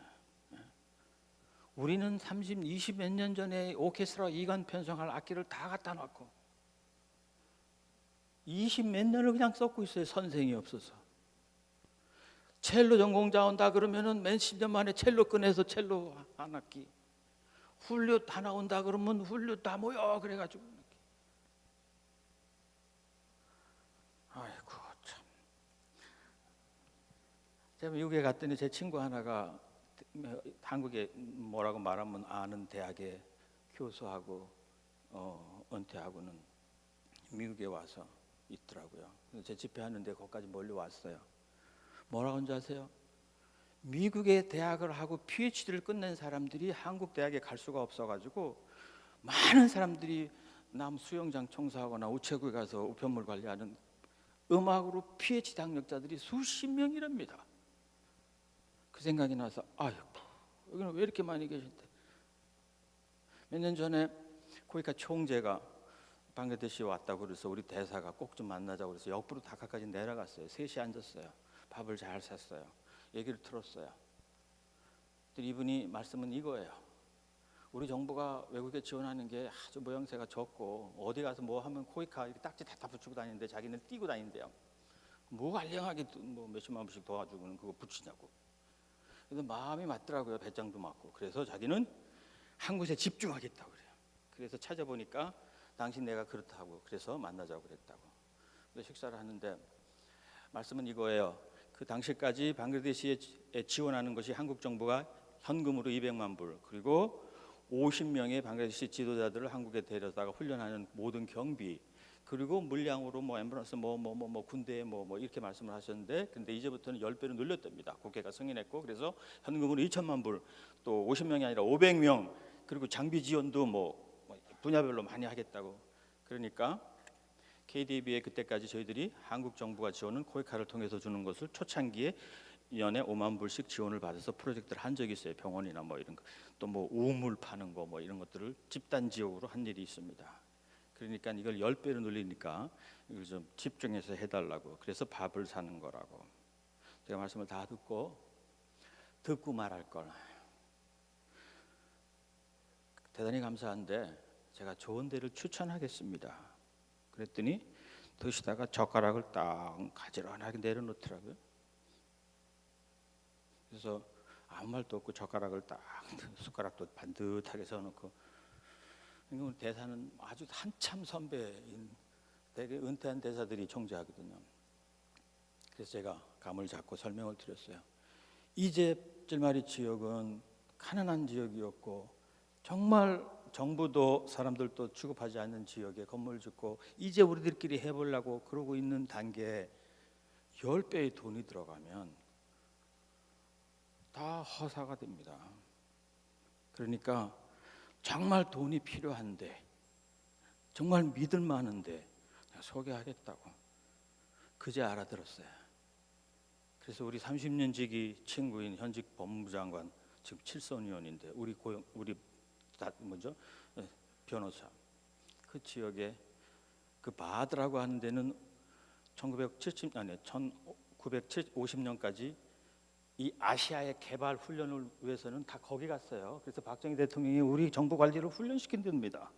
우리는 20 몇 년 전에 오케스트라 이관 편성할 악기를 다 갖다 놓고 20 몇 년을 그냥 썩고 있어요. 선생이 없어서. 첼로 전공자 온다 그러면은 몇십 년 만에 첼로 꺼내서 첼로 한 학기, 훌륭 다 나온다 그러면 훌륭 다 모여 그래가지고. 아이고 참. 제가 미국에 갔더니 제 친구 하나가 한국에 뭐라고 말하면 아는 대학에 교수하고 은퇴하고는 미국에 와서 있더라고요. 제 집회하는데 거기까지 멀리 왔어요. 뭐라고 하는지 아세요? 미국의 대학을 하고 PhD를 끝낸 사람들이 한국 대학에 갈 수가 없어가지고 많은 사람들이 남 수영장 청소하거나 우체국에 가서 우편물 관리하는 음악으로 PhD 학력자들이 수십 명이랍니다. 그 생각이 나서 아유, 여기는 왜 이렇게 많이 계신데? 몇 년 전에 코이카 총재가 방글라데시에 왔다고 그래서 우리 대사가 꼭 좀 만나자고 그래서 역부로 다카까지 내려갔어요. 셋이 앉았어요. 밥을 잘 샀어요. 얘기를 들었어요. 이분이 말씀은 이거예요. 우리 정부가 외국에 지원하는 게 아주 모양새가 적고 어디 가서 뭐 하면 코이카 이렇게 딱지 다 붙이고 다니는데 자기는 띄고 다닌대요. 뭐 알량하게 뭐 몇십만 불씩 도와주고는 그거 붙이냐고. 그래서 마음이 맞더라고요. 배짱도 맞고. 그래서 자기는 한 곳에 집중하겠다고 그래요. 그래서 찾아보니까 당신 내가 그렇다고 그래서 만나자고 그랬다고. 그래서 식사를 하는데 말씀은 이거예요. 그 당시까지 방글라데시에 지원하는 것이 한국 정부가 현금으로 200만 불 그리고 50명의 방글라데시 지도자들을 한국에 데려다가 훈련하는 모든 경비 그리고 물량으로 뭐 앰뷸런스 뭐 군대에 뭐 이렇게 말씀을 하셨는데 근데 이제부터는 10배로 늘렸답니다. 국회가 승인했고 그래서 현금으로 2천만 불 또 50명이 아니라 500명 그리고 장비 지원도 뭐 분야별로 많이 하겠다고. 그러니까 KDB에 그때까지 저희들이 한국 정부가 지원은 코이카를 통해서 주는 것을 초창기에 연에 5만 불씩 지원을 받아서 프로젝트를 한 적이 있어요. 병원이나 뭐 이런 거, 또 뭐 우물 파는 거 뭐 이런 것들을 집단 지역으로 한 일이 있습니다. 그러니까 이걸 10배로 늘리니까 이걸 좀 집중해서 해달라고. 그래서 밥을 사는 거라고. 제가 말씀을 다 듣고 말할 걸. 대단히 감사한데 제가 좋은 데를 추천하겠습니다. 그랬더니 드시다가 젓가락을 딱 가지런하게 내려놓더라고요. 그래서 아무 말도 없고 젓가락을 딱 숟가락도 반듯하게 세워놓고 우리 대사는 아주 한참 선배인 되게 은퇴한 대사들이 총재하거든요. 그래서 제가 감을 잡고 설명을 드렸어요. 이제 찔마리 지역은 가난한 지역이었고 정말 정부도 사람들도 취급하지 않는 지역에 건물 짓고 이제 우리들끼리 해보려고 그러고 있는 단계에 10배의 돈이 들어가면 다 허사가 됩니다. 그러니까 정말 돈이 필요한데 정말 믿을 만한데 내가 소개하겠다고 그제 알아들었어요. 그래서 우리 30년 지기 친구인 현직 법무부 장관 지금 칠선 의원인데 우리 변호사 그 지역에 그 바드라고 하는 데는 1950년까지 이 아시아의 개발 훈련을 위해서는 다 거기 갔어요. 그래서 박정희 대통령이 우리 정부 관리를 훈련시킨 데입니다.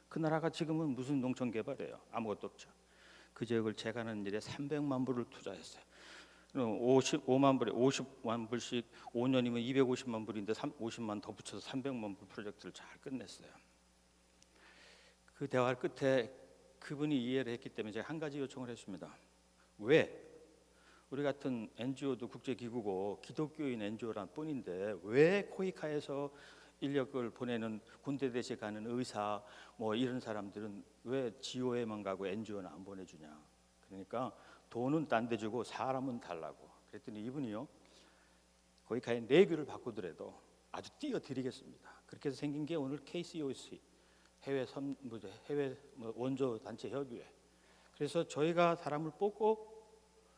그 나라가 지금은 무슨 농촌 개발이에요? 아무것도 없죠. 그 지역을 재가는 일에 300만 불을 투자했어요. 55만 불에 50만 불씩 5년이면 250만 불인데 50만 더 붙여서 300만 불 프로젝트를 잘 끝냈어요. 그 대화 끝에 그분이 이해를 했기 때문에 제가 한 가지 요청을 했습니다. 왜? 우리 같은 NGO도 국제기구고 기독교인 NGO란 뿐인데 왜 코이카에서 인력을 보내는 군대 대신 가는 의사 뭐 이런 사람들은 왜 GO에만 가고 NGO는 안 보내주냐? 그러니까 돈은 딴 데 주고 사람은 달라고. 그랬더니 이분이요 코이카에 내규를 바꾸더라도 아주 띄워드리겠습니다. 그렇게 해서 생긴 게 오늘 KCOC 해외 원조 단체 협의회. 그래서 저희가 사람을 뽑고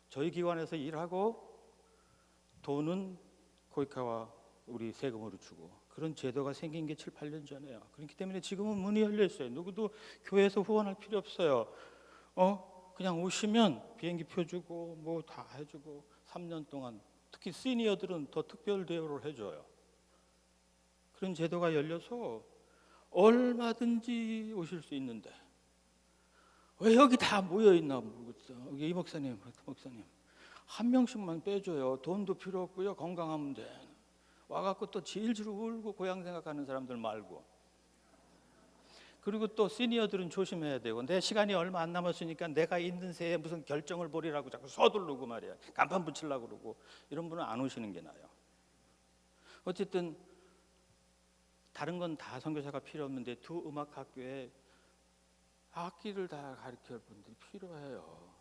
저희 기관에서 일하고 돈은 코이카와 우리 세금으로 주고 그런 제도가 생긴 게 7, 8년 전에요. 그렇기 때문에 지금은 문이 열려 있어요. 누구도 교회에서 후원할 필요 없어요. 그냥 오시면 비행기 표 주고 뭐 다 해주고 3년 동안 특히 시니어들은 더 특별 대우를 해줘요. 그런 제도가 열려서 얼마든지 오실 수 있는데 왜 여기 다 모여 있나 모르겠어. 여기 이 목사님, 그 목사님 한 명씩만 빼줘요. 돈도 필요 없고요. 건강하면 돼. 와갖고 또 질질 울고 고향 생각하는 사람들 말고. 그리고 또 시니어들은 조심해야 되고 내 시간이 얼마 안 남았으니까 내가 있는 새에 무슨 결정을 벌이라고 자꾸 서두르고 말이야. 간판 붙이려고 그러고 이런 분은 안 오시는 게 나아요. 어쨌든 다른 건 다 선교사가 필요 없는데 두 음악학교에 악기를 다 가르칠 분들이 필요해요.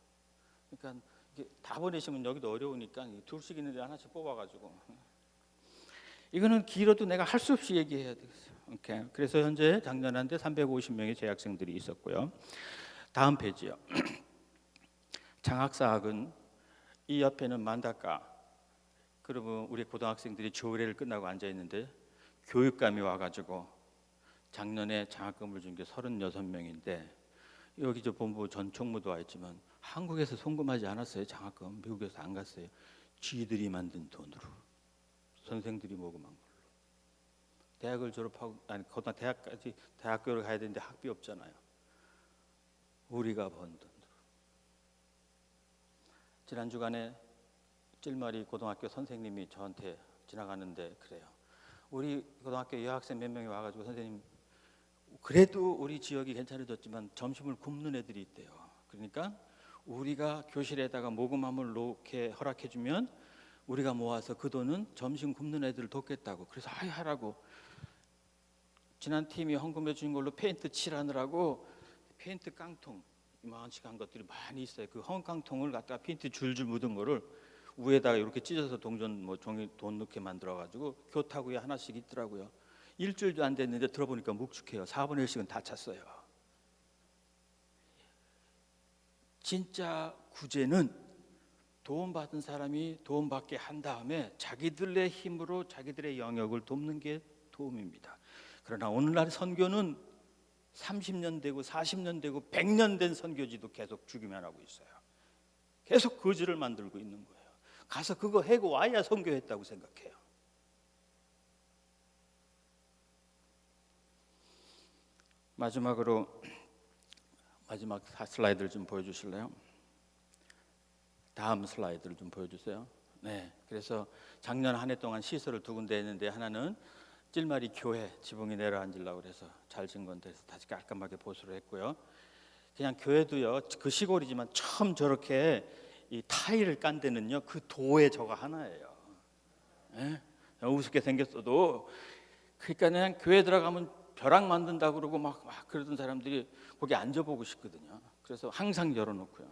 그러니까 이게 다 보내시면 여기도 어려우니까 둘씩 있는데 하나씩 뽑아가지고 이거는 길어도 내가 할 수 없이 얘기해야 되겠어요. 오케이. 그래서 현재 작년 한때 350명의 재학생들이 있었고요. 다음 페이지요. 장학사학은 이 옆에는 만다카. 그러면 우리 고등학생들이 조례를 끝나고 앉아 있는데 교육감이 와가지고 작년에 장학금을 준 게 36명인데 여기 저 본부 전 총무도 와 있지만 한국에서 송금하지 않았어요. 장학금 미국에서 안 갔어요. 쥐들이 만든 돈으로 선생들이 모금한 걸로. 대학을 졸업하고 아니 고등 대학까지 대학교를 가야 되는데 학비 없잖아요. 우리가 번 돈으로. 지난 주간에 찔마리 고등학교 선생님이 저한테 지나가는데 그래요. 우리 고등학교 여학생 몇 명이 와가지고 선생님 그래도 우리 지역이 괜찮아졌지만 점심을 굶는 애들이 있대요. 그러니까 우리가 교실에다가 모금함을 놓게 허락해주면 우리가 모아서 그 돈은 점심 굶는 애들을 돕겠다고. 그래서 아이 하라고. 지난 팀이 헌금해 준 걸로 페인트 칠하느라고 페인트 깡통 이만씩 한 것들이 많이 있어요. 그 헌깡통을 갖다가 페인트 줄줄 묻은 거를 위에다가 이렇게 찢어서 동전 뭐 종이 돈 넣게 만들어 가지고 교탁 위에 하나씩 있더라고요. 일주일도 안 됐는데 들어보니까 묵직해요. 4분의 1씩은 다 찼어요. 진짜 구제는 도움받은 사람이 도움받게 한 다음에 자기들의 힘으로 자기들의 영역을 돕는 게 도움입니다. 그러나 오늘날 선교는 30년 되고 40년 되고 100년 된 선교지도 계속 죽이면 하고 있어요. 계속 거지를 만들고 있는 거예요. 가서 그거 해고 와야 선교했다고 생각해요. 마지막으로 마지막 슬라이드를 좀 보여주실래요? 다음 슬라이드를 좀 보여주세요. 네, 그래서 작년 한 해 동안 시설을 두 군데 했는데 하나는 찔마리 교회 지붕이 내려앉으려고 그래서 잘 진 건데 다시 깔끔하게 보수를 했고요. 그냥 교회도요, 그 시골이지만 처음 저렇게 이 타일을 깐 데는요, 그 도에 저거 하나예요. 네? 우습게 생겼어도 그러니까 그냥 교회 들어가면 벼락 만든다 그러고 막 그러던 사람들이 거기 앉아보고 싶거든요. 그래서 항상 열어놓고요.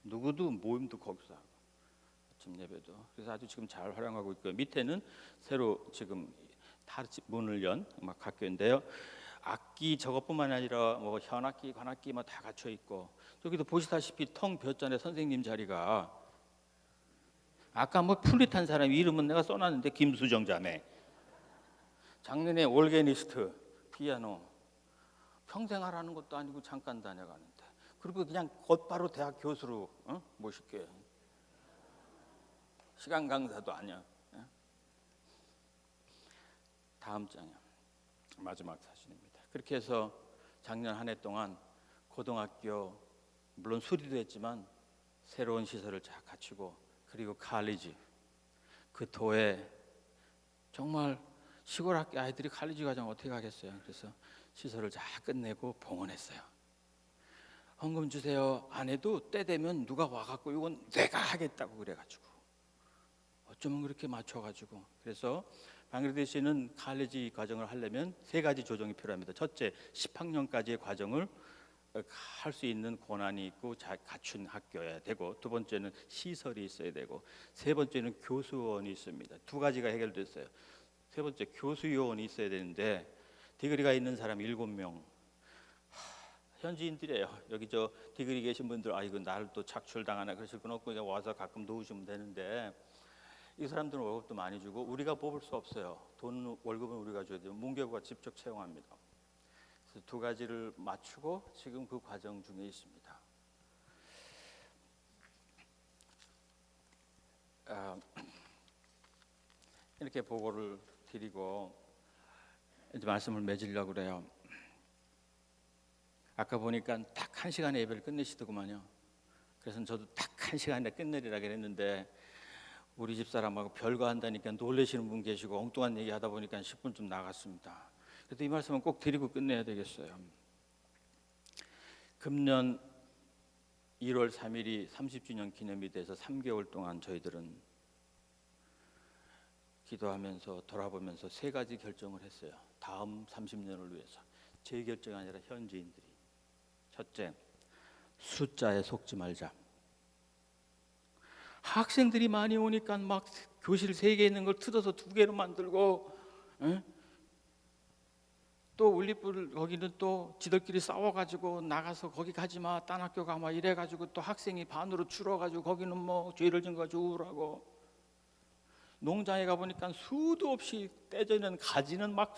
누구도 모임도 거기서 하고 아침 예배도. 그래서 아주 지금 잘 활용하고 있고요. 밑에는 새로 지금 다 문을 연 막 학교인데요. 악기 저것뿐만 아니라 뭐 현악기, 관악기 뭐 다 갖춰 있고 저기도 보시다시피 텅 비었잖아요. 선생님 자리가. 아까 뭐 플릿한 사람 이름은 내가 써놨는데 김수정 자매. 작년에 올게니스트, 피아노. 평생 하라는 것도 아니고 잠깐 다녀가는데. 그리고 그냥 곧바로 대학 교수로 모실게. 시간 강사도 아니야. 다음 장이요. 마지막 사진입니다. 그렇게 해서 작년 한 해 동안 고등학교 물론 수리도 했지만 새로운 시설을 잘 갖추고 그리고 칼리지 그 도에 정말 시골 학교 아이들이 칼리지 과정 어떻게 가겠어요. 그래서 시설을 잘 끝내고 봉헌했어요. 헌금 주세요 안 해도 때 되면 누가 와갖고 이건 내가 하겠다고 그래가지고 어쩌면 그렇게 맞춰가지고 그래서 방글라데시는 칼리지 과정을 하려면 세 가지 조정이 필요합니다. 첫째, 10학년까지의 과정을 할 수 있는 권한이 있고 갖춘 학교여야 되고, 두 번째는 시설이 있어야 되고, 세 번째는 교수원이 있습니다. 두 가지가 해결됐어요. 세 번째, 교수요원이 있어야 되는데 디그리가 있는 사람 7명. 현지인들이에요. 여기 저 디그리 계신 분들 이거 나를 또 착출당하나 그러실 건 없고 그냥 와서 가끔 도우시면 되는데 이 사람들은 월급도 많이 주고 우리가 뽑을 수 없어요. 돈 월급은 우리가 줘야 돼요. 문교부가 직접 채용합니다. 그래서 두 가지를 맞추고 지금 그 과정 중에 있습니다. 이렇게 보고를 드리고 이제 말씀을 맺으려고 그래요. 아까 보니까 딱 1시간에 예배를 끝내시더구만요. 그래서 저도 딱 1시간에 끝내리라 그랬는데 우리 집사람하고 별거 한다니까 놀라시는 분 계시고 엉뚱한 얘기 하다 보니까 10분 좀 나갔습니다. 그래도 이 말씀은 꼭 드리고 끝내야 되겠어요. 금년 1월 3일이 30주년 기념이 돼서 3개월 동안 저희들은 기도하면서 돌아보면서 세 가지 결정을 했어요. 다음 30년을 위해서. 제 결정이 아니라 현지인들이. 첫째, 숫자에 속지 말자. 학생들이 많이 오니까 막 교실 3개 있는 걸 뜯어서 2개로 만들고, 에? 또 울리불 거기는 또 지들끼리 싸워가지고 나가서 거기 가지마, 딴 학교 가마 이래가지고 또 학생이 반으로 줄어가지고 거기는 뭐 죄를 진 거지 우울하고, 농장에 가보니까 수도 없이 떼져있는 가지는 막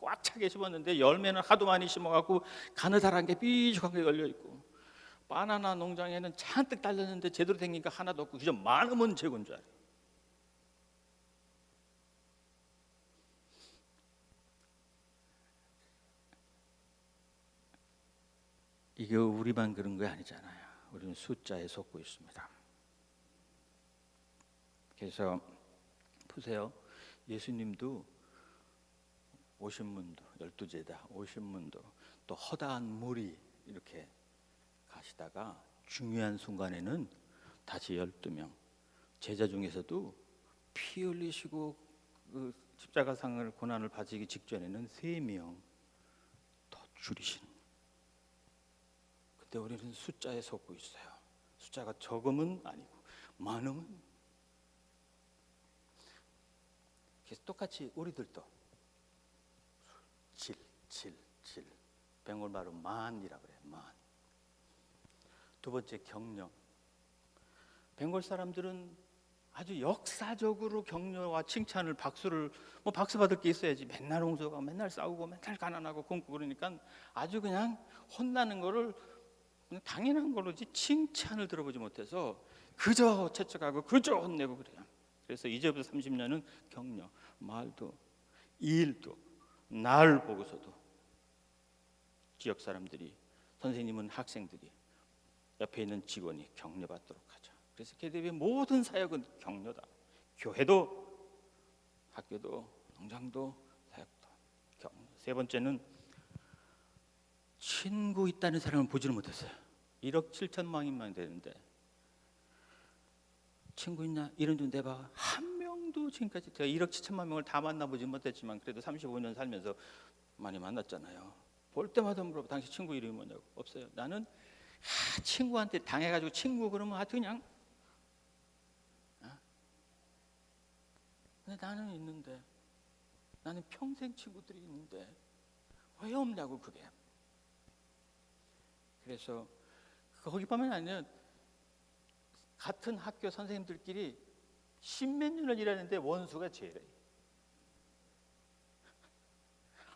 꽉 차게 심었는데 열매는 하도 많이 심어갖고 가느다란 게 삐죽한 게 걸려있고, 바나나 농장에는 잔뜩 달렸는데 제대로 된 게 하나도 없고 그저 많으면 재고인 줄 알아요. 이게 우리만 그런 거 아니잖아요. 우리는 숫자에 속고 있습니다. 그래서 보세요. 예수님도 오신문도 12제자 오신문도 또 허다한 무리 이렇게 가시다가 중요한 순간에는 다시 12명, 제자 중에서도 피 흘리시고 그 십자가상을 고난을 받으시기 직전에는 3명 더 줄이신. 근데 우리는 숫자에 속고 있어요. 숫자가 적으면 아니고 많으면. 그래서 똑같이 우리들도 질 벵골말로 만이라고 그래요. 만. 두 번째 격려. 벵골 사람들은 아주 역사적으로 격려와 칭찬을, 박수를, 뭐 박수 받을 게 있어야지 맨날 홍수가 맨날 싸우고 맨날 가난하고 굶고 그러니까 아주 그냥 혼나는 거를 그냥 당연한 걸로지 칭찬을 들어보지 못해서 그저 채찍하고 그저 혼내고 그래요. 그래서 이제부터 30년은 격려, 말도 일도 날 보고서도 지역 사람들이, 선생님은 학생들이, 옆에 있는 직원이 격려받도록 하자. 그래서 KDB의 모든 사역은 격려다. 교회도 학교도 농장도 사역도 격려. 세 번째는 친구 있다는 사람을 보지를 못했어요. 1억 7천만인만 되는데 친구 있냐 이런 좀 내봐. 한 명도 지금까지 제가 1억 7천만 명을 다 만나보지 못했지만 그래도 35년 살면서 많이 만났잖아요. 볼 때마다 물어봐. 당신 친구 이름이 뭐냐고. 없어요. 나는 친구한테 당해가지고 친구 그러면 아주 그냥 근데 나는 있는데, 나는 평생 친구들이 있는데 왜 없냐고. 그게. 그래서 거기 보면 아니면 같은 학교 선생님들끼리 10몇 년을 일하는데 원수가 제일이에요.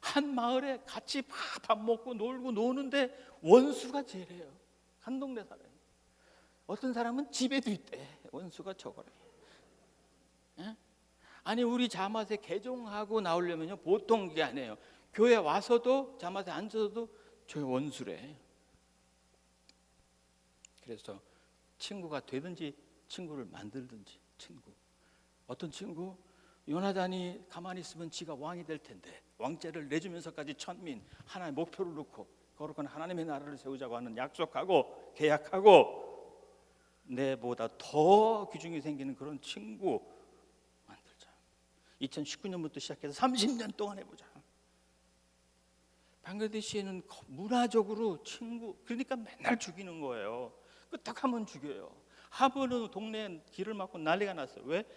한 마을에 같이 밥 먹고 놀고 노는데 원수가 제일이에요. 한 동네 살아요. 어떤 사람은 집에도 있대. 원수가 저거래. 예? 아니 우리 자맛에 개종하고 나오려면요 보통 게 아니에요. 교회 와서도 자맛에 앉아서도 저 원수래. 그래서 친구가 되든지 친구를 만들든지. 친구. 어떤 친구? 요나단이 가만히 있으면 지가 왕이 될 텐데 왕제를 내주면서까지 천민 하나의 목표를 놓고 거룩한 하나님의 나라를 세우자고 하는 약속하고 계약하고 내보다 더 귀중히 생기는 그런 친구 만들자. 2019년부터 시작해서 30년 동안 해보자. 방글라데시에는 문화적으로 친구, 그러니까 맨날 죽이는 거예요. 끄떡하면 죽여요. 하버는 동네에 길을 막고 난리가 났어요. 왜?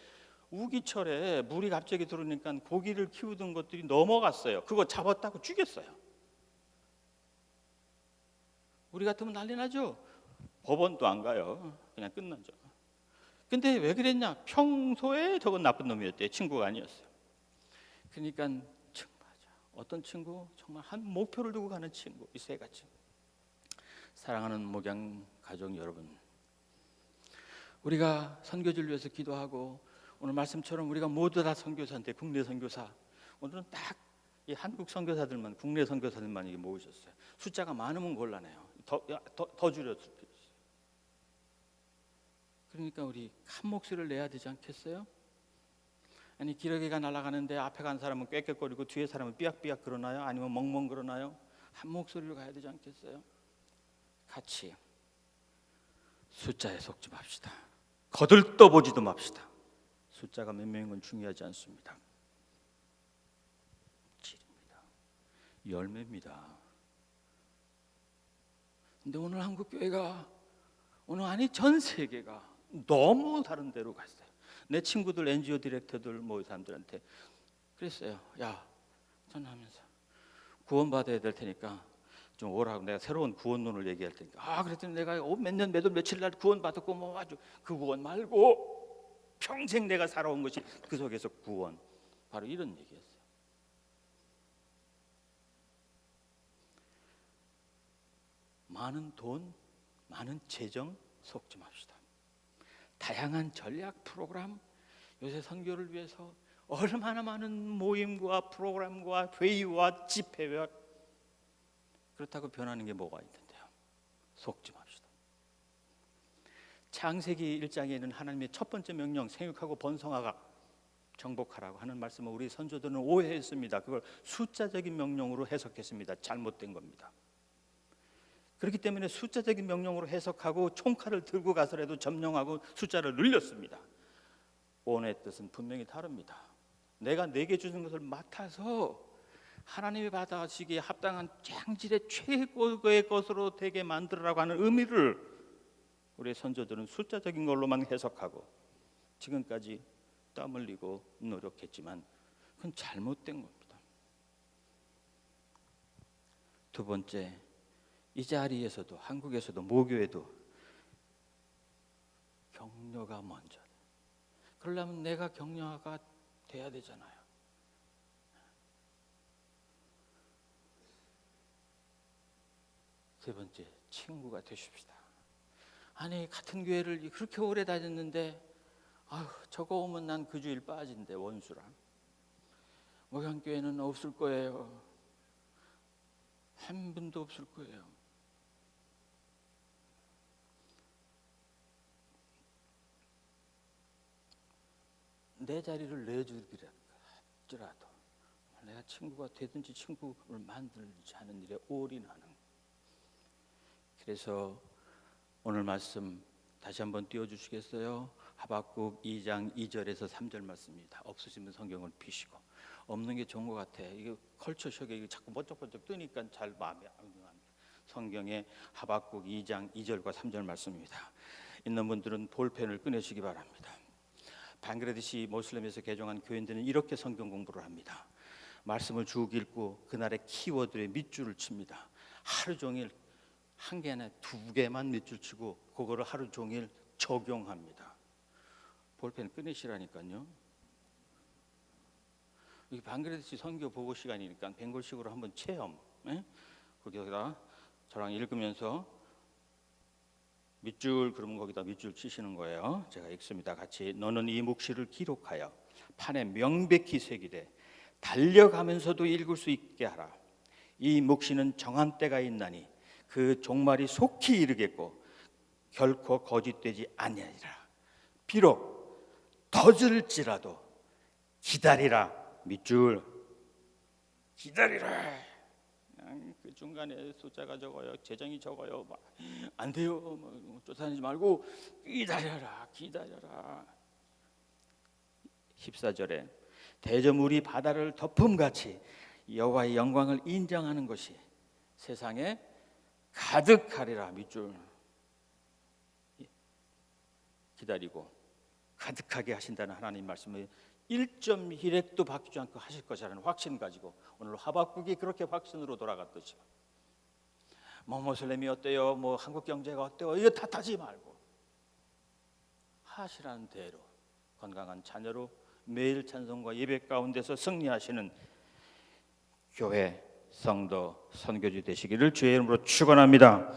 우기철에 물이 갑자기 들어오니까 고기를 키우던 것들이 넘어갔어요. 그거 잡았다고 죽였어요. 우리 같으면 난리 나죠. 법원도 안 가요. 그냥 끝나죠. 근데 왜 그랬냐? 평소에 저건 나쁜 놈이었대요. 친구가 아니었어요. 그러니까 친구하자. 어떤 친구? 정말 한 목표를 두고 가는 친구. 이 세 가지. 사랑하는 목양 가족 여러분, 우리가 선교지를 위해서 기도하고 오늘 말씀처럼 우리가 모두 다 선교사인데 국내 선교사, 오늘은 딱 이 한국 선교사들만, 국내 선교사들만 이게 모으셨어요. 숫자가 많으면 곤란해요. 더 줄였을 필요 있어요. 그러니까 우리 한 목소리를 내야 되지 않겠어요? 아니 기러기가 날아가는데 앞에 간 사람은 꽥꽥거리고 뒤에 사람은 삐약삐약 그러나요? 아니면 멍멍 그러나요? 한 목소리로 가야 되지 않겠어요? 같이 숫자에 속지 맙시다. 거들떠보지도 맙시다. 숫자가 몇 명인 건 중요하지 않습니다. 질입니다. 열매입니다. 근데 오늘 한국교회가, 오늘 아니 전 세계가 너무 다른 데로 갔어요. 내 친구들 NGO 디렉터들 뭐 사람들한테 그랬어요. 야, 전화하면서 구원받아야 될 테니까 좀 오라고. 내가 새로운 구원론을 얘기할 테니까. 그랬더니 내가 몇 년 몇 월 며칠 날 구원받았고 뭐 아주 그 구원 말고 평생 내가 살아온 것이 그 속에서 구원. 바로 이런 얘기였어요. 많은 돈, 많은 재정 속지 맙시다. 다양한 전략 프로그램, 요새 선교를 위해서 얼마나 많은 모임과 프로그램과 회의와 집회와 그렇다고 변하는 게 뭐가 있는데요. 속지 맙시다. 창세기 1장에는 하나님의 첫 번째 명령, 생육하고 번성하라, 정복하라고 하는 말씀을 우리 선조들은 오해했습니다. 그걸 숫자적인 명령으로 해석했습니다. 잘못된 겁니다. 그렇기 때문에 숫자적인 명령으로 해석하고 총칼을 들고 가서라도 점령하고 숫자를 늘렸습니다. 오해의 뜻은 분명히 다릅니다. 내가 내게 주는 것을 맡아서 하나님이 받아시기에 합당한 장질의 최고의 것으로 되게 만들으라고 하는 의미를 우리 선조들은 숫자적인 걸로만 해석하고 지금까지 땀 흘리고 노력했지만 그건 잘못된 겁니다. 두 번째, 이 자리에서도 한국에서도 모교에도 격려가 먼저. 그러려면 내가 격려가 돼야 되잖아요. 세 번째, 친구가 되십시다. 아니 같은 교회를 그렇게 오래 다녔는데 저거 오면 난 그 주일 빠진대 원수랑. 목양교회는 없을 거예요. 한 분도 없을 거예요. 내 자리를 내주기라도 내가 친구가 되든지 친구를 만들지 않은 일에 올인하는. 그래서 오늘 말씀 다시 한번 띄워주시겠어요? 하박국 2장 2절에서 3절 말씀입니다. 없으시면 성경을 피시고. 없는 게 좋은 것 같아. 이게 컬처쇼게 이게 자꾸 번쩍번쩍 뜨니까 잘 마음에 안 듭니다. 성경의 하박국 2장 2절과 3절 말씀입니다. 있는 분들은 볼펜을 꺼내시기 바랍니다. 방글라데시 모슬렘에서 개종한 교인들은 이렇게 성경 공부를 합니다. 말씀을 쭉 읽고 그날의 키워드에 밑줄을 칩니다. 하루 종일 한 개 안에 두 개만 밑줄 치고 그거를 하루 종일 적용합니다. 볼펜 꺼내시라니까요. 이 방글라데시 선교 보고 시간이니까 벵골식으로 한번 체험. 거기다가 저랑 읽으면서 밑줄, 그러면 거기다 밑줄 치시는 거예요. 제가 읽습니다. 같이. 너는 이 묵시를 기록하여 판에 명백히 새기되 달려가면서도 읽을 수 있게 하라. 이 묵시는 정한 때가 있나니 그 종말이 속히 이르겠고 결코 거짓되지 아니하리라. 비록 더질지라도 기다리라. 밑줄 기다리라. 그 중간에 숫자가 적어요, 재정이 적어요. 안 돼요. 쫓아다니지 말고 기다려라. 14절에 대저물이 바다를 덮음같이 여호와의 영광을 인정하는 것이 세상에 가득하리라. 밑줄 기다리고 가득하게 하신다는 하나님 말씀을 1.1획도 바뀌지 않고 하실 것이라는 확신 가지고 오늘 하박국이 그렇게 확신으로 돌아갔듯이 뭐 모슬렘이 어때요? 뭐 한국 경제가 어때요? 이거 탓하지 말고 하시라는 대로 건강한 자녀로 매일 찬송과 예배 가운데서 승리하시는 교회, 성도, 선교지 되시기를 주의 이름으로 축원합니다.